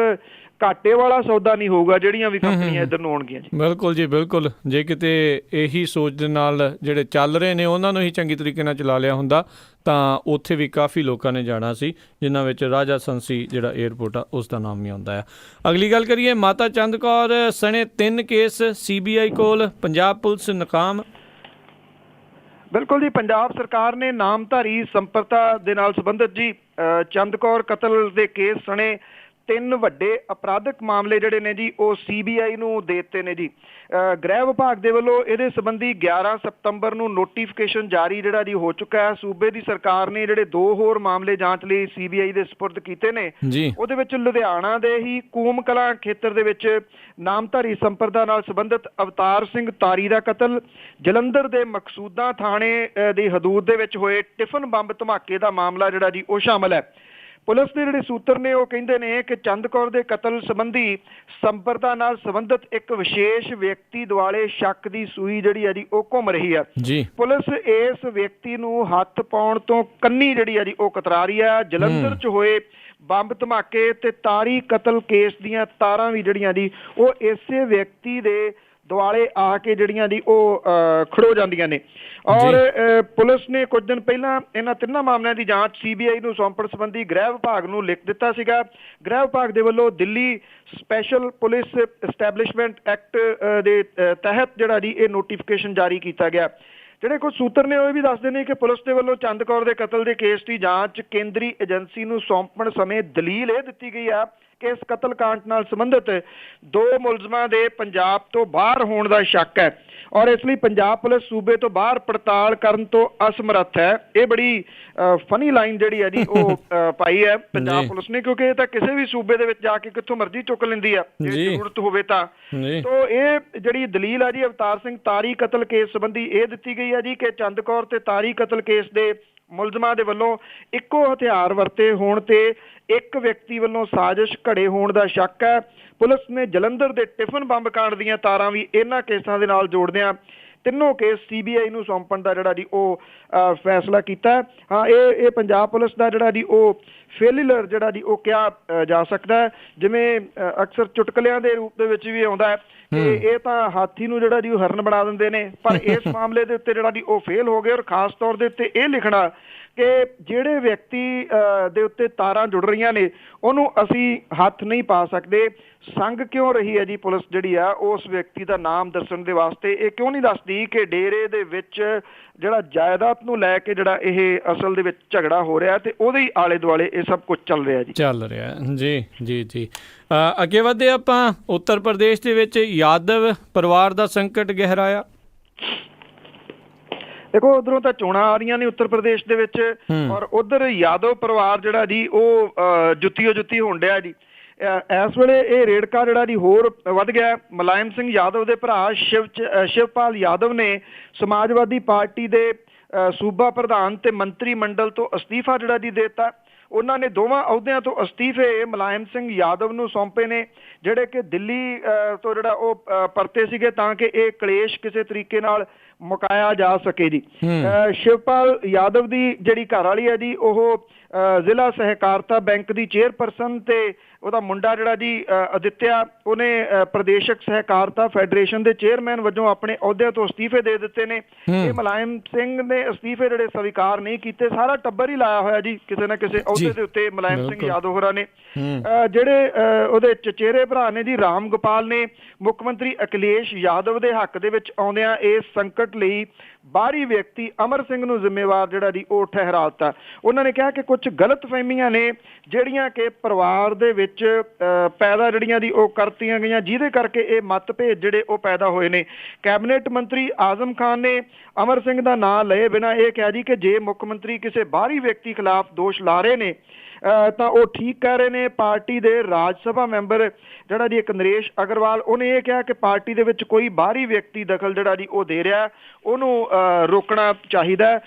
Speaker 2: ਘਾਟੇ ਵਾਲਾ ਸੌਦਾ ਨਹੀਂ ਹੋਊਗਾ ਜਿਹੜੀਆਂ ਵੀ ਕੰਪਨੀਆਂ ਇੱਧਰ ਨੂੰ ਆਉਣਗੀਆਂ ਜੀ।
Speaker 1: ਬਿਲਕੁਲ ਜੀ, ਬਿਲਕੁਲ। ਜੇ ਕਿਤੇ ਇਹੀ ਸੋਚ ਦੇ ਨਾਲ ਜਿਹੜੇ ਚੱਲ ਰਹੇ ਨੇ ਉਹਨਾਂ ਨੂੰ ਹੀ ਚੰਗੀ ਤਰੀਕੇ ਨਾਲ ਚਲਾ ਲਿਆ ਹੁੰਦਾ ਤਾਂ ਉੱਥੇ ਵੀ ਕਾਫੀ ਲੋਕਾਂ ਨੇ ਜਾਣਾ ਸੀ, ਜਿਨ੍ਹਾਂ ਵਿੱਚ ਰਾਜਾ ਸੰਸੀ ਜਿਹੜਾ ਏਅਰਪੋਰਟ ਆ ਉਸ ਦਾ ਨਾਮ ਵੀ ਆਉਂਦਾ ਆ। ਅਗਲੀ ਗੱਲ ਕਰੀਏ, ਮਾਤਾ ਚੰਦ ਕੌਰ ਸਣੇ 3 ਕੇਸ CBI ਕੋਲ, ਪੰਜਾਬ ਪੁਲਿਸ ਨਾਕਾਮ।
Speaker 2: ਬਿਲਕੁਲ ਜੀ, ਪੰਜਾਬ ਸਰਕਾਰ ਨੇ ਨਾਮਧਾਰੀ ਸੰਪਰਦਾ ਦੇ ਨਾਲ ਸੰਬੰਧਿਤ ਜੀ ਚੰਦ ਕੌਰ ਕਤਲ ਦੇ ਕੇਸ ਸਣੇ 3 ਵੱਡੇ ਅਪਰਾਧਿਕ ਮਾਮਲੇ ਜਿਹੜੇ ਨੇ ਜੀ ਉਹ CBI ਨੂੰ ਦੇ ਦਿੱਤੇ ਨੇ ਜੀ। ਗ੍ਰਹਿ ਵਿਭਾਗ ਦੇ ਵੱਲੋਂ ਇਹਦੇ ਸੰਬੰਧੀ 11 ਸਤੰਬਰ ਨੂੰ ਨੋਟੀਫਿਕੇਸ਼ਨ ਜਾਰੀ ਜਿਹੜਾ ਜੀ ਹੋ ਚੁੱਕਾ ਹੈ। ਸੂਬੇ ਦੀ ਸਰਕਾਰ ਨੇ ਜਿਹੜੇ 2 ਹੋਰ ਮਾਮਲੇ ਜਾਂਚ ਲਈ CBI ਦੇ ਸਪੁਰਦ ਕੀਤੇ ਨੇ। ਉਹਦੇ ਵਿੱਚ ਲੁਧਿਆਣਾ ਦੇ ਹੀ ਕੂਮ ਕਲਾਂ ਖੇਤਰ ਦੇ ਵਿੱਚ ਨਾਮਧਾਰੀ ਸੰਪਰਦਾ ਨਾਲ ਸੰਬੰਧਿਤ ਅਵਤਾਰ ਸਿੰਘ ਤਾਰੀ ਦਾ ਕਤਲ, ਜਲੰਧਰ ਦੇ ਮਕਸੂਦਾ ਥਾਣੇ ਦੀ ਹਦੂਦ ਦੇ ਵਿੱਚ ਹੋਏ ਟਿਫਨ ਬੰਬ ਧਮਾਕੇ ਦਾ ਮਾਮਲਾ ਜਿਹੜਾ ਜੀ ਉਹ ਸ਼ਾਮਲ ਹੈ। ਪੁਲਿਸ ਦੇ ਜਿਹੜੇ ਸੂਤਰ ਨੇ ਉਹ ਕਹਿੰਦੇ ਨੇ ਕਿ ਚੰਦ ਕੌਰ ਦੇ ਕਤਲ ਸੰਬੰਧੀ ਸੰਪਰਦਾ ਨਾਲ ਸੰਬੰਧਿਤ ਇੱਕ ਵਿਸ਼ੇਸ਼ ਵਿਅਕਤੀ ਦੁਆਲੇ ਸ਼ੱਕ ਦੀ ਸੂਈ ਜਿਹੜੀ ਹੈ ਜੀ ਉਹ ਘੁੰਮ ਰਹੀ ਹੈ। ਪੁਲਿਸ ਇਸ ਵਿਅਕਤੀ ਨੂੰ ਹੱਥ ਪਾਉਣ ਤੋਂ ਕੰਨੀ ਜਿਹੜੀ ਹੈ ਜੀ ਉਹ ਕਤਰਾ ਰਹੀ ਹੈ। ਜਲੰਧਰ 'ਚ ਹੋਏ ਬੰਬ ਧਮਾਕੇ ਤੇ ਤਾਰੀ ਕਤਲ ਕੇਸ ਦੀਆਂ ਤਾਰਾਂ ਵੀ ਜਿਹੜੀਆਂ ਜੀ ਉਹ ਇਸੇ ਵਿਅਕਤੀ ਦੇ ਦੁਆਲੇ ਆ ਕੇ ਜਿਹੜੀਆਂ ਦੀ ਉਹ ਖੜੋ ਜਾਂਦੀਆਂ ਨੇ। ਔਰ ਪੁਲਿਸ ਨੇ ਕੁਝ ਦਿਨ ਪਹਿਲਾਂ ਇਹਨਾਂ 3 ਮਾਮਲਿਆਂ ਦੀ ਜਾਂਚ CBI ਨੂੰ ਸੌਂਪਣ ਸੰਬੰਧੀ ਗ੍ਰਹਿ ਵਿਭਾਗ ਨੂੰ ਲਿਖ ਦਿੱਤਾ ਸੀਗਾ। ਗ੍ਰਹਿ ਵਿਭਾਗ ਦੇ ਵੱਲੋਂ Delhi special police establishment act ਦੇ ਤਹਿਤ ਜਿਹੜਾ ਜੀ ਇਹ ਨੋਟੀਫਿਕੇਸ਼ਨ ਜਾਰੀ ਕੀਤਾ ਗਿਆ। ਜਿਹੜੇ ਕੁਝ ਸੂਤਰ ਨੇ ਉਹ ਵੀ ਦੱਸਦੇ ਨੇ ਕਿ ਪੁਲਿਸ ਦੇ ਵੱਲੋਂ ਚੰਦ ਕੌਰ ਦੇ ਕਤਲ ਦੇ ਕੇਸ ਦੀ ਜਾਂਚ ਕੇਂਦਰੀ ਏਜੰਸੀ ਨੂੰ ਸੌਂਪਣ ਸਮੇਂ ਦਲੀਲ ਇਹ ਦਿੱਤੀ ਗਈ ਆ ਕਿ ਇਸ ਕਤਲकांड ਨਾਲ ਸੰਬੰਧਿਤ 2 ਮੁਲਜ਼ਮਾਂ ਦੇ ਪੰਜਾਬ ਤੋਂ ਬਾਹਰ ਹੋਣ ਦਾ ਸ਼ੱਕ ਹੈ ਔਰ ਇਸ ਲਈ ਪੰਜਾਬ ਪੁਲਿਸ ਸੂਬੇ ਤੋਂ ਬਾਹਰ ਪੜਤਾਲ ਕਰਨ ਤੋਂ ਅਸਮਰੱਥ ਹੈ। ਇਹ ਬੜੀ ਫਨੀ ਲਾਈਨ ਜਿਹੜੀ ਹੈ ਜੀ ਉਹ ਪਾਈ ਹੈ ਪੰਜਾਬ ਪੁਲਿਸ ਨੇ, ਕਿਉਂਕਿ ਇਹ ਤਾਂ ਕਿਸੇ ਵੀ ਸੂਬੇ ਦੇ ਵਿੱਚ ਜਾ ਕੇ ਕਿੱਥੋਂ ਮਰਜ਼ੀ ਚੁੱਕ ਲੈਂਦੀ ਆ ਜੇ ਜ਼ਰੂਰਤ ਹੋਵੇ ਤਾਂ। ਤੋ ਇਹ ਜਿਹੜੀ ਦਲੀਲ ਆ ਜੀ ਅਵਤਾਰ ਸਿੰਘ ਤਾਰੀ ਕਤਲ ਕੇਸ ਸੰਬੰਧੀ ਇਹ ਦਿੱਤੀ ਗਈ ਹੈ ਜੀ ਕਿ ਚੰਦ ਕੌਰ ਤੇ ਤਾਰੀ ਕਤਲ ਕੇਸ ਦੇ ਮੁਲਜ਼ਮਾਂ ਦੇ ਵੱਲੋਂ ਇੱਕੋ ਹਥਿਆਰ ਵਰਤੇ ਹੋਣ ਤੇ ਇੱਕ ਵਿਅਕਤੀ ਵੱਲੋਂ ਸਾਜ਼ਿਸ਼ ਘੜੇ ਹੋਣ ਦਾ ਸ਼ੱਕ ਹੈ। ਪੁਲਿਸ ਨੇ ਜਲੰਧਰ ਦੇ ਟਿਫਨ ਬੰਬ ਕਾਂਡ ਦੀਆਂ ਤਾਰਾਂ ਵੀ ਇਹਨਾਂ ਕੇਸਾਂ ਦੇ ਨਾਲ ਜੋੜਦਿਆਂ ਤਿੰਨੋਂ ਕੇਸ CBI ਨੂੰ ਸੌਂਪਣ ਦਾ ਜਿਹੜਾ ਜੀ ਉਹ ਫੈਸਲਾ ਕੀਤਾ। ਹਾਂ, ਇਹ ਪੰਜਾਬ ਪੁਲਿਸ ਦਾ ਜਿਹੜਾ ਜੀ ਉਹ ਫੇਲਿਅਰ ਜਿਹੜਾ ਜੀ ਉਹ ਕਿਹਾ ਜਾ ਸਕਦਾ ਹੈ। ਜਿਵੇਂ ਅਕਸਰ ਚੁਟਕਲਿਆਂ ਦੇ ਰੂਪ ਦੇ ਵਿੱਚ ਵੀ ਆਉਂਦਾ ਹੈ ਕਿ ਇਹ ਤਾਂ ਹਾਥੀ ਨੂੰ ਜਿਹੜਾ ਜੀ ਉਹ ਹਰਨ ਬਣਾ ਦਿੰਦੇ ਨੇ, ਪਰ ਇਸ ਮਾਮਲੇ ਦੇ ਉੱਤੇ ਜਿਹੜਾ ਜੀ ਉਹ ਫੇਲ ਹੋ ਗਏ। ਔਰ ਖਾਸ ਤੌਰ ਦੇ ਉੱਤੇ ਇਹ ਲਿਖਣਾ ਕਿ ਜਿਹੜੇ ਵਿਅਕਤੀ ਦੇ ਉੱਤੇ ਤਾਰਾਂ ਜੁੜ ਰਹੀਆਂ ਨੇ ਉਹਨੂੰ ਅਸੀਂ ਹੱਥ ਨਹੀਂ ਪਾ ਸਕਦੇ। ਸੰਗ ਕਿਉਂ ਰਹੀ ਹੈ ਜੀ ਪੁਲਿਸ ਜਿਹੜੀ ਆ ਉਸ ਵਿਅਕਤੀ ਦਾ ਨਾਮ ਦੱਸਣ ਦੇ ਵਾਸਤੇ? ਇਹ ਕਿਉਂ ਨਹੀਂ ਦੱਸਦੀ ਕਿ ਡੇਰੇ ਦੇ ਵਿੱਚ ਜਿਹੜਾ ਜਾਇਦਾਦ ਨੂੰ ਲੈ ਕੇ ਜਿਹੜਾ ਇਹ ਅਸਲ ਦੇ ਵਿੱਚ ਝਗੜਾ ਹੋ ਰਿਹਾ ਤੇ ਉਹਦੇ ਹੀ ਆਲੇ ਦੁਆਲੇ ਇਹ ਸਭ ਕੁਝ ਚੱਲ ਰਿਹਾ ਜੀ।
Speaker 1: ਜੀ ਜੀ ਜੀ। ਅੱਗੇ ਵਧਦੇ ਆਪਾਂ। ਉੱਤਰ ਪ੍ਰਦੇਸ਼ ਦੇ ਵਿੱਚ ਯਾਦਵ ਪਰਿਵਾਰ ਦਾ ਸੰਕਟ ਗਹਿਰਾਇਆ।
Speaker 2: ਦੇਖੋ, ਉਧਰੋਂ ਤਾਂ ਚੋਣਾਂ ਆ ਰਹੀਆਂ ਨੇ ਉੱਤਰ ਪ੍ਰਦੇਸ਼ ਦੇ ਵਿੱਚ ਔਰ ਉਧਰ ਯਾਦਵ ਪਰਿਵਾਰ ਜਿਹੜਾ ਜੀ ਉਹ ਜੁੱਤੀ ਹੋਣ ਡਿਆ ਜੀ। ਇਸ ਵੇਲੇ ਇਹ ਰੇੜਕਾ ਜਿਹੜਾ ਜੀ ਹੋਰ ਵੱਧ ਗਿਆ। ਮੁਲਾਇਮ ਸਿੰਘ ਯਾਦਵ ਦੇ ਭਰਾ ਸ਼ਿਵਪਾਲ ਯਾਦਵ ਨੇ ਸਮਾਜਵਾਦੀ ਪਾਰਟੀ ਦੇ ਸੂਬਾ ਪ੍ਰਧਾਨ ਤੇ ਮੰਤਰੀ ਮੰਡਲ ਤੋਂ ਅਸਤੀਫਾ ਜਿਹੜਾ ਜੀ ਦੇ ਦਿੱਤਾ। ਉਹਨਾਂ ਨੇ ਦੋਵਾਂ ਅਹੁਦਿਆਂ ਤੋਂ ਅਸਤੀਫੇ ਮੁਲਾਇਮ ਸਿੰਘ ਯਾਦਵ ਨੂੰ ਸੌਂਪੇ ਨੇ, ਜਿਹੜੇ ਕਿ ਦਿੱਲੀ ਤੋਂ ਜਿਹੜਾ ਉਹ ਪਰਤੇ ਸੀਗੇ ਤਾਂ ਕਿ ਇਹ ਕਲੇਸ਼ ਕਿਸੇ ਤਰੀਕੇ ਨਾਲ ਮੁਕਾਇਆ ਜਾ ਸਕੇ ਜੀ। ਸ਼ਿਵਪਾਲ ਯਾਦਵ ਦੀ ਜਿਹੜੀ ਘਰ ਵਾਲੀ ਹੈ ਜੀ ਉਹ ਜ਼ਿਲ੍ਹਾ ਸਹਿਕਾਰਤਾ ਬੈਂਕ ਦੀ ਚੇਅਰਪਰਸਨ ਤੇ ਉਹਦਾ ਮੁੰਡਾ ਜਿਹੜਾ ਜੀ ਅਦਿੱਤਿਆ ਉਹਨੇ ਪ੍ਰਦੇਸ਼ਕ ਸਹਿਕਾਰਤਾ ਫੈਡਰੇਸ਼ਨ ਦੇ ਚੇਅਰਮੈਨ ਵਜੋਂ ਆਪਣੇ ਅਹੁਦਿਆਂ ਤੋਂ ਅਸਤੀਫੇ ਦੇ ਦਿੱਤੇ ਨੇ। ਇਹ ਮੁਲਾਇਮ ਸਿੰਘ ਨੇ ਅਸਤੀਫੇ ਜਿਹੜੇ ਸਵੀਕਾਰ ਨਹੀਂ ਕੀਤੇ। ਸਾਰਾ ਟੱਬਰ ਹੀ ਲਾਇਆ ਹੋਇਆ ਜੀ ਕਿਸੇ ਨਾ ਕਿਸੇ ਅਹੁਦੇ ਦੇ ਉੱਤੇ ਮੁਲਾਇਮ ਸਿੰਘ ਯਾਦਵ ਹੋਰਾਂ ਨੇ। ਜਿਹੜੇ ਉਹਦੇ ਚਚੇਰੇ ਭਰਾ ਨੇ ਜੀ ਰਾਮ ਗੋਪਾਲ ਨੇ ਮੁੱਖ ਮੰਤਰੀ ਅਖਿਲੇਸ਼ ਯਾਦਵ ਦੇ ਹੱਕ ਦੇ ਵਿੱਚ ਆਉਂਦਿਆਂ ਇਸ ਸੰਕਟ ਲਈ ਬਾਹਰੀ ਵਿਅਕਤੀ ਅਮਰ ਸਿੰਘ ਨੂੰ ਜ਼ਿੰਮੇਵਾਰ ਜਿਹੜਾ ਜੀ ਉਹ ਠਹਿਰਾ ਦਿੱਤਾ। ਉਹਨਾਂ ਨੇ ਕਿਹਾ ਕਿ ਕੁਝ ਗਲਤ ਫਹਿਮੀਆਂ ਨੇ ਜਿਹੜੀਆਂ ਕਿ ਪਰਿਵਾਰ ਦੇ ਵਿੱਚ ਪੈਦਾ ਜਿਹੜੀਆਂ ਦੀ ਉਹ ਕਰਤੀਆਂ ਗਈਆਂ, ਜਿਹਦੇ ਕਰਕੇ ਇਹ ਮਤਭੇਦ ਜਿਹੜੇ ਉਹ ਪੈਦਾ ਹੋਏ ਨੇ। ਕੈਬਨਿਟ ਮੰਤਰੀ ਆਜ਼ਮ ਖਾਨ ਨੇ ਅਮਰ ਸਿੰਘ ਦਾ ਨਾਂ ਲਏ ਬਿਨਾਂ ਇਹ ਕਿਹਾ ਜੀ ਕਿ ਜੇ ਮੁੱਖ ਮੰਤਰੀ ਕਿਸੇ ਬਾਹਰੀ ਵਿਅਕਤੀ ਖਿਲਾਫ ਦੋਸ਼ ਲਾ ਰਹੇ ਨੇ ਤਾਂ ਉਹ ਠੀਕ ਕਹਿ ਰਹੇ ਨੇ। ਪਾਰਟੀ ਦੇ ਰਾਜ ਸਭਾ ਮੈਂਬਰ ਜਿਹੜਾ ਜੀ ਇੱਕ ਨਰੇਸ਼ ਅਗਰਵਾਲ ਉਹਨੇ ਇਹ ਕਿਹਾ ਕਿ ਪਾਰਟੀ ਦੇ ਵਿੱਚ ਕੋਈ ਬਾਹਰੀ ਵਿਅਕਤੀ ਦਖਲ ਜਿਹੜਾ ਜੀ ਉਹ ਦੇ ਰਿਹਾ ਉਹਨੂੰ ਰੋਕਣਾ ਚਾਹੀਦਾ।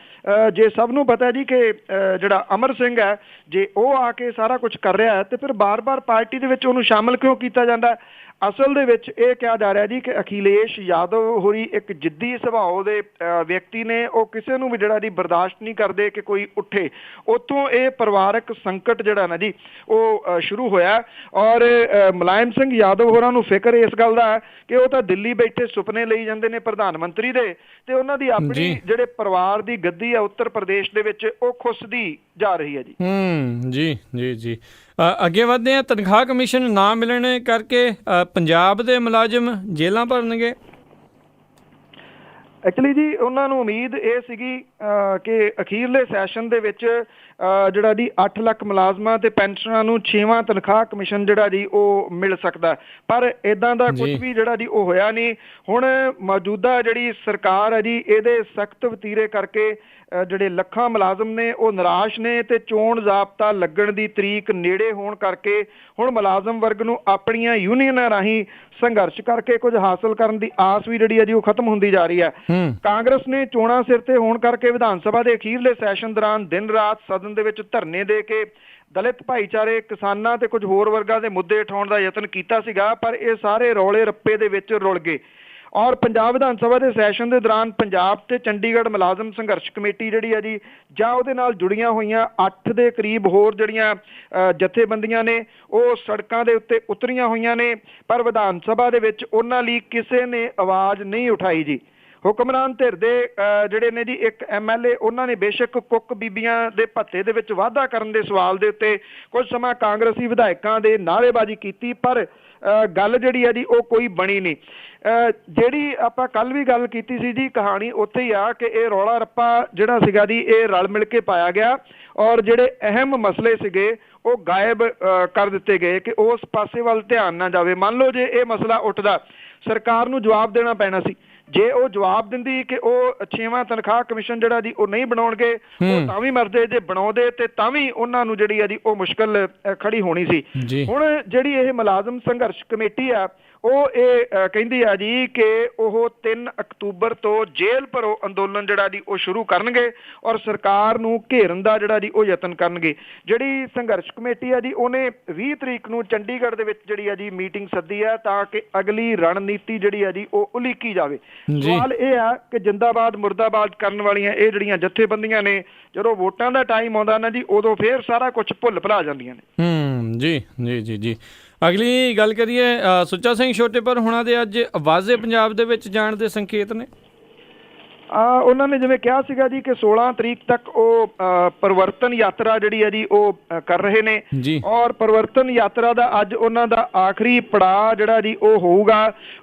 Speaker 2: ਜੇ ਸਭ ਨੂੰ ਪਤਾ ਜੀ ਕਿ ਜਿਹੜਾ ਅਮਰ ਸਿੰਘ ਹੈ ਜੇ ਉਹ ਆ ਕੇ ਸਾਰਾ ਕੁਝ ਕਰ ਰਿਹਾ ਹੈ ਤੇ ਫਿਰ ਬਾਰ-ਬਾਰ ਪਾਰਟੀ ਦੇ ਵਿੱਚ ਉਹਨੂੰ ਸ਼ਾਮਲ ਕਿਉਂ ਕੀਤਾ ਜਾਂਦਾ? ਅਸਲ ਦੇ ਵਿੱਚ ਇਹ ਕਿਹਾ ਜਾ ਰਿਹਾ ਜੀ ਕਿ ਅਖਿਲੇਸ਼ ਯਾਦਵ ਹੋਰੀ ਇੱਕ ਜਿੱਦੀ ਸੁਭਾਅ ਦੇ ਵਿਅਕਤੀ ਨੇ। ਉਹ ਕਿਸੇ ਨੂੰ ਵੀ ਜਿਹੜਾ ਜੀ ਬਰਦਾਸ਼ਤ ਨਹੀਂ ਕਰਦੇ ਕਿ ਕੋਈ ਉੱਠੇ। ਉੱਥੋਂ ਇਹ ਪਰਿਵਾਰਕ ਸੰਕਟ ਜਿਹੜਾ ਨਾ ਜੀ ਉਹ ਸ਼ੁਰੂ ਹੋਇਆ। ਔਰ ਮੁਲਾਇਮ ਸਿੰਘ ਯਾਦਵ ਹੋਰਾਂ ਨੂੰ ਫਿਕਰ ਇਸ ਗੱਲ ਦਾ ਹੈ ਕਿ ਉਹ ਤਾਂ ਦਿੱਲੀ ਬੈਠੇ ਸੁਪਨੇ ਲਈ ਜਾਂਦੇ ਨੇ ਪ੍ਰਧਾਨ ਮੰਤਰੀ ਦੇ, ਤੇ ਉਹਨਾਂ ਦੀ ਆਪਣੀ ਜਿਹੜੇ ਪਰਿਵਾਰ ਦੀ ਗੱਦੀ ਆ ਉੱਤਰ ਪ੍ਰਦੇਸ਼ ਦੇ ਵਿੱਚ ਉਹ ਖੁੱਸਦੀ ਜਾ ਰਹੀ ਹੈ ਜੀ।
Speaker 1: ਜੀ ਜੀ ਜੀ ਅੱਗੇ ਵਧਦੇ ਹਾਂ। ਤਨਖਾਹ ਕਮਿਸ਼ਨ ਨਾ ਮਿਲਣ ਕਰਕੇ ਪੰਜਾਬ ਦੇ ਮੁਲਾਜ਼ਮ ਜੇਲ੍ਹਾਂ ਭਰਨਗੇ।
Speaker 2: ਐਕਚੁਅਲੀ ਜੀ ਉਹਨਾਂ ਨੂੰ ਉਮੀਦ ਇਹ ਸੀਗੀ ਕਿ ਅਖੀਰਲੇ ਸੈਸ਼ਨ ਦੇ ਵਿੱਚ ਜਿਹੜਾ ਜੀ 8 ਲੱਖ ਮੁਲਾਜ਼ਮਾਂ ਤੇ ਪੈਨਸ਼ਨਰਾਂ ਨੂੰ 6ਵਾਂ ਤਨਖਾਹ ਕਮਿਸ਼ਨ ਜਿਹੜਾ ਜੀ ਉਹ ਮਿਲ ਸਕਦਾ, ਪਰ ਇਦਾਂ ਦਾ ਕੁਝ ਵੀ ਜਿਹੜਾ ਜੀ ਉਹ ਹੋਇਆ ਨਹੀਂ। ਹੁਣ ਮੌਜੂਦਾ ਜਿਹੜੀ ਸਰਕਾਰ ਹੈ ਜੀ ਇਹਦੇ ਸਖਤ ਵਤੀਰੇ ਕਰਕੇ ਜਿਹੜੇ ਲੱਖਾਂ ਮੁਲਾਜ਼ਮ ਨੇ ਉਹ ਨਿਰਾਸ਼ ਨੇ, ਤੇ ਚੋਣ ਜ਼ਾਬਤਾ ਲੱਗਣ ਦੀ ਤਰੀਕ ਨੇੜੇ ਹੋਣ ਕਰਕੇ ਹੁਣ ਮੁਲਾਜ਼ਮ ਵਰਗ ਨੂੰ ਆਪਣੀਆਂ ਯੂਨੀਅਨਾਂ ਰਾਹੀਂ ਸੰਘਰਸ਼ ਕਰਕੇ ਕੁਝ ਹਾਸਲ ਕਰਨ ਦੀ ਆਸ ਵੀ ਜਿਹੜੀ ਹੈ ਜੀ ਉਹ ਖਤਮ ਹੁੰਦੀ ਜਾ ਰਹੀ ਹੈ। ਕਾਂਗਰਸ ਨੇ ਚੋਣਾਂ ਸਿਰ ਤੇ ਹੋਣ ਕਰਕੇ ਵਿਧਾਨ ਸਭਾ ਦੇ ਅਖੀਰਲੇ ਸੈਸ਼ਨ ਦੌਰਾਨ ਦਿਨ ਰਾਤ ਸਦਨ ਦੇ ਵਿੱਚ ਧਰਨੇ ਦੇ ਕੇ ਦਲਿਤ ਭਾਈਚਾਰੇ, ਕਿਸਾਨਾਂ ਤੇ ਕੁਝ ਹੋਰ ਵਰਗਾਂ ਦੇ ਮੁੱਦੇ ਉਠਾਉਣ ਦਾ ਯਤਨ ਕੀਤਾ ਸੀਗਾ, ਪਰ ਇਹ ਸਾਰੇ ਰੌਲੇ ਰੱਪੇ ਦੇ ਵਿੱਚ ਰੁਲ ਗਏ। ਔਰ ਪੰਜਾਬ ਵਿਧਾਨ ਸਭਾ ਦੇ ਸੈਸ਼ਨ ਦੇ ਦੌਰਾਨ ਪੰਜਾਬ ਤੇ ਚੰਡੀਗੜ੍ਹ ਮੁਲਾਜ਼ਮ ਸੰਘਰਸ਼ ਕਮੇਟੀ ਜਿਹੜੀ ਹੈ ਜੀ ਜਾਂ ਉਹਦੇ ਨਾਲ ਜੁੜੀਆਂ ਹੋਈਆਂ 8 ਦੇ ਕਰੀਬ ਹੋਰ ਜਿਹੜੀਆਂ ਜਥੇਬੰਦੀਆਂ ਨੇ ਉਹ ਸੜਕਾਂ ਦੇ ਉੱਤੇ ਉਤਰੀਆਂ ਹੋਈਆਂ ਨੇ, ਪਰ ਵਿਧਾਨ ਸਭਾ ਦੇ ਵਿੱਚ ਉਹਨਾਂ ਲਈ ਕਿਸੇ ਨੇ ਆਵਾਜ਼ ਨਹੀਂ ਉਠਾਈ ਜੀ। ਹੁਕਮਰਾਨ ਧਿਰ ਦੇ ਜਿਹੜੇ ਨੇ ਜੀ ਇੱਕ MLA ਉਹਨਾਂ ਨੇ ਬੇਸ਼ੱਕ ਕੁੱਕ ਬੀਬੀਆਂ ਦੇ ਭੱਤੇ ਦੇ ਵਿੱਚ ਵਾਧਾ ਕਰਨ ਦੇ ਸਵਾਲ ਦੇ ਉੱਤੇ ਕੁਝ ਸਮਾਂ ਕਾਂਗਰਸੀ ਵਿਧਾਇਕਾਂ ਦੇ ਨਾਅਰੇਬਾਜ਼ੀ ਕੀਤੀ, ਪਰ ਗੱਲ ਜਿਹੜੀ ਹੈ ਜੀ ਉਹ ਕੋਈ ਬਣੀ ਨਹੀਂ। ਜਿਹੜੀ ਆਪਾਂ ਕੱਲ ਵੀ ਗੱਲ ਕੀਤੀ ਸੀ ਜੀ, ਕਹਾਣੀ ਉੱਥੇ ਹੀ ਆ ਕਿ ਇਹ ਰੌਲਾ ਰੱਪਾ ਜਿਹੜਾ ਸੀਗਾ ਜੀ ਇਹ ਰਲ ਮਿਲ ਕੇ ਪਾਇਆ ਗਿਆ ਔਰ ਜਿਹੜੇ ਅਹਿਮ ਮਸਲੇ ਸੀਗੇ ਉਹ ਗਾਇਬ ਕਰ ਦਿੱਤੇ ਗਏ ਕਿ ਉਸ ਪਾਸੇ ਵੱਲ ਧਿਆਨ ਨਾ ਜਾਵੇ। ਮੰਨ ਲਓ ਜੇ ਇਹ ਮਸਲਾ ਉੱਠਦਾ, ਸਰਕਾਰ ਨੂੰ ਜਵਾਬ ਦੇਣਾ ਪੈਣਾ ਸੀ। ਜੇ ਉਹ ਜਵਾਬ ਦਿੰਦੀ ਕਿ ਉਹ 6ਵਾਂ ਤਨਖਾਹ ਕਮਿਸ਼ਨ ਜਿਹੜਾ ਜੀ ਉਹ ਨਹੀਂ ਬਣਾਉਣਗੇ, ਉਹ ਤਾਂ ਵੀ ਮਰਦੇ, ਜੇ ਬਣਾਉਂਦੇ ਤੇ ਤਾਂ ਵੀ ਉਹਨਾਂ ਨੂੰ ਜਿਹੜੀ ਆ ਜੀ ਉਹ ਮੁਸ਼ਕਲ ਖੜੀ ਹੋਣੀ ਸੀ। ਹੁਣ ਜਿਹੜੀ ਇਹ ਮੁਲਾਜ਼ਮ ਸੰਘਰਸ਼ ਕਮੇਟੀ ਆ ਉਹ ਇਹ ਕਹਿੰਦੀ ਆ ਜੀ ਕਿ ਉਹ 3 ਅਕਤੂਬਰ ਤੋਂ ਜੇਲ੍ਹ ਭਰੋ ਅੰਦੋਲਨ ਜਿਹੜਾ ਜੀ ਉਹ ਸ਼ੁਰੂ ਕਰਨਗੇ ਔਰ ਸਰਕਾਰ ਨੂੰ ਘੇਰਨ ਦਾ ਜਿਹੜਾ ਜੀ ਉਹ ਯਤਨ ਕਰਨਗੇ। ਜਿਹੜੀ ਸੰਘਰਸ਼ ਕਮੇਟੀ ਆ ਜੀ ਉਹਨੇ 20 ਤਰੀਕ ਨੂੰ ਚੰਡੀਗੜ੍ਹ ਦੇ ਵਿੱਚ ਜਿਹੜੀ ਆ ਜੀ ਮੀਟਿੰਗ ਸੱਦੀ ਆ ਤਾਂ ਕਿ ਅਗਲੀ ਰਣਨੀਤੀ ਜਿਹੜੀ ਆ ਜੀ ਉਹ ਉਲੀਕੀ ਜਾਵੇ। ਸਵਾਲ ਇਹ ਆ ਕਿ ਜਿੰਦਾਬਾਦ ਮੁਰਦਾਬਾਦ ਕਰਨ ਵਾਲੀਆਂ ਇਹ ਜਿਹੜੀਆਂ ਜਥੇਬੰਦੀਆਂ ਨੇ ਜਦੋਂ ਵੋਟਾਂ ਦਾ ਟਾਈਮ ਆਉਂਦਾ ਨਾ ਜੀ ਉਦੋਂ ਫੇਰ ਸਾਰਾ ਕੁਝ ਭੁੱਲ ਭੁਲਾ ਜਾਂਦੀਆਂ ਨੇ।
Speaker 1: ਜੀ ਜੀ ਜੀ ਜੀ ਅਗਲੀ ਗੱਲ ਕਰੀਏ, ਸੁੱਚਾ ਸਿੰਘ ਛੋਟੇਪੁਰ ਹੁਣਾਂ ਦੇ ਅੱਜ ਆਵਾਜ਼ੇ ਪੰਜਾਬ ਦੇ ਵਿੱਚ ਜਾਣ ਦੇ ਸੰਕੇਤ ਨੇ।
Speaker 2: ਉਹਨਾਂ ਨੇ ਜਿਵੇਂ ਕਿਹਾ ਸੀਗਾ ਜੀ ਕਿ 16 ਤਰੀਕ ਤੱਕ ਉਹ ਪਰਿਵਰਤਨ ਯਾਤਰਾ ਜਿਹੜੀ ਹੈ ਜੀ ਉਹ ਕਰ ਰਹੇ ਨੇ ਔਰ ਪਰਿਵਰਤਨ ਯਾਤਰਾ ਦਾ ਅੱਜ ਉਹਨਾਂ ਦਾ ਆਖਰੀ ਪੜਾਅ ਜਿਹੜਾ ਜੀ ਉਹ ਹੋਊਗਾ।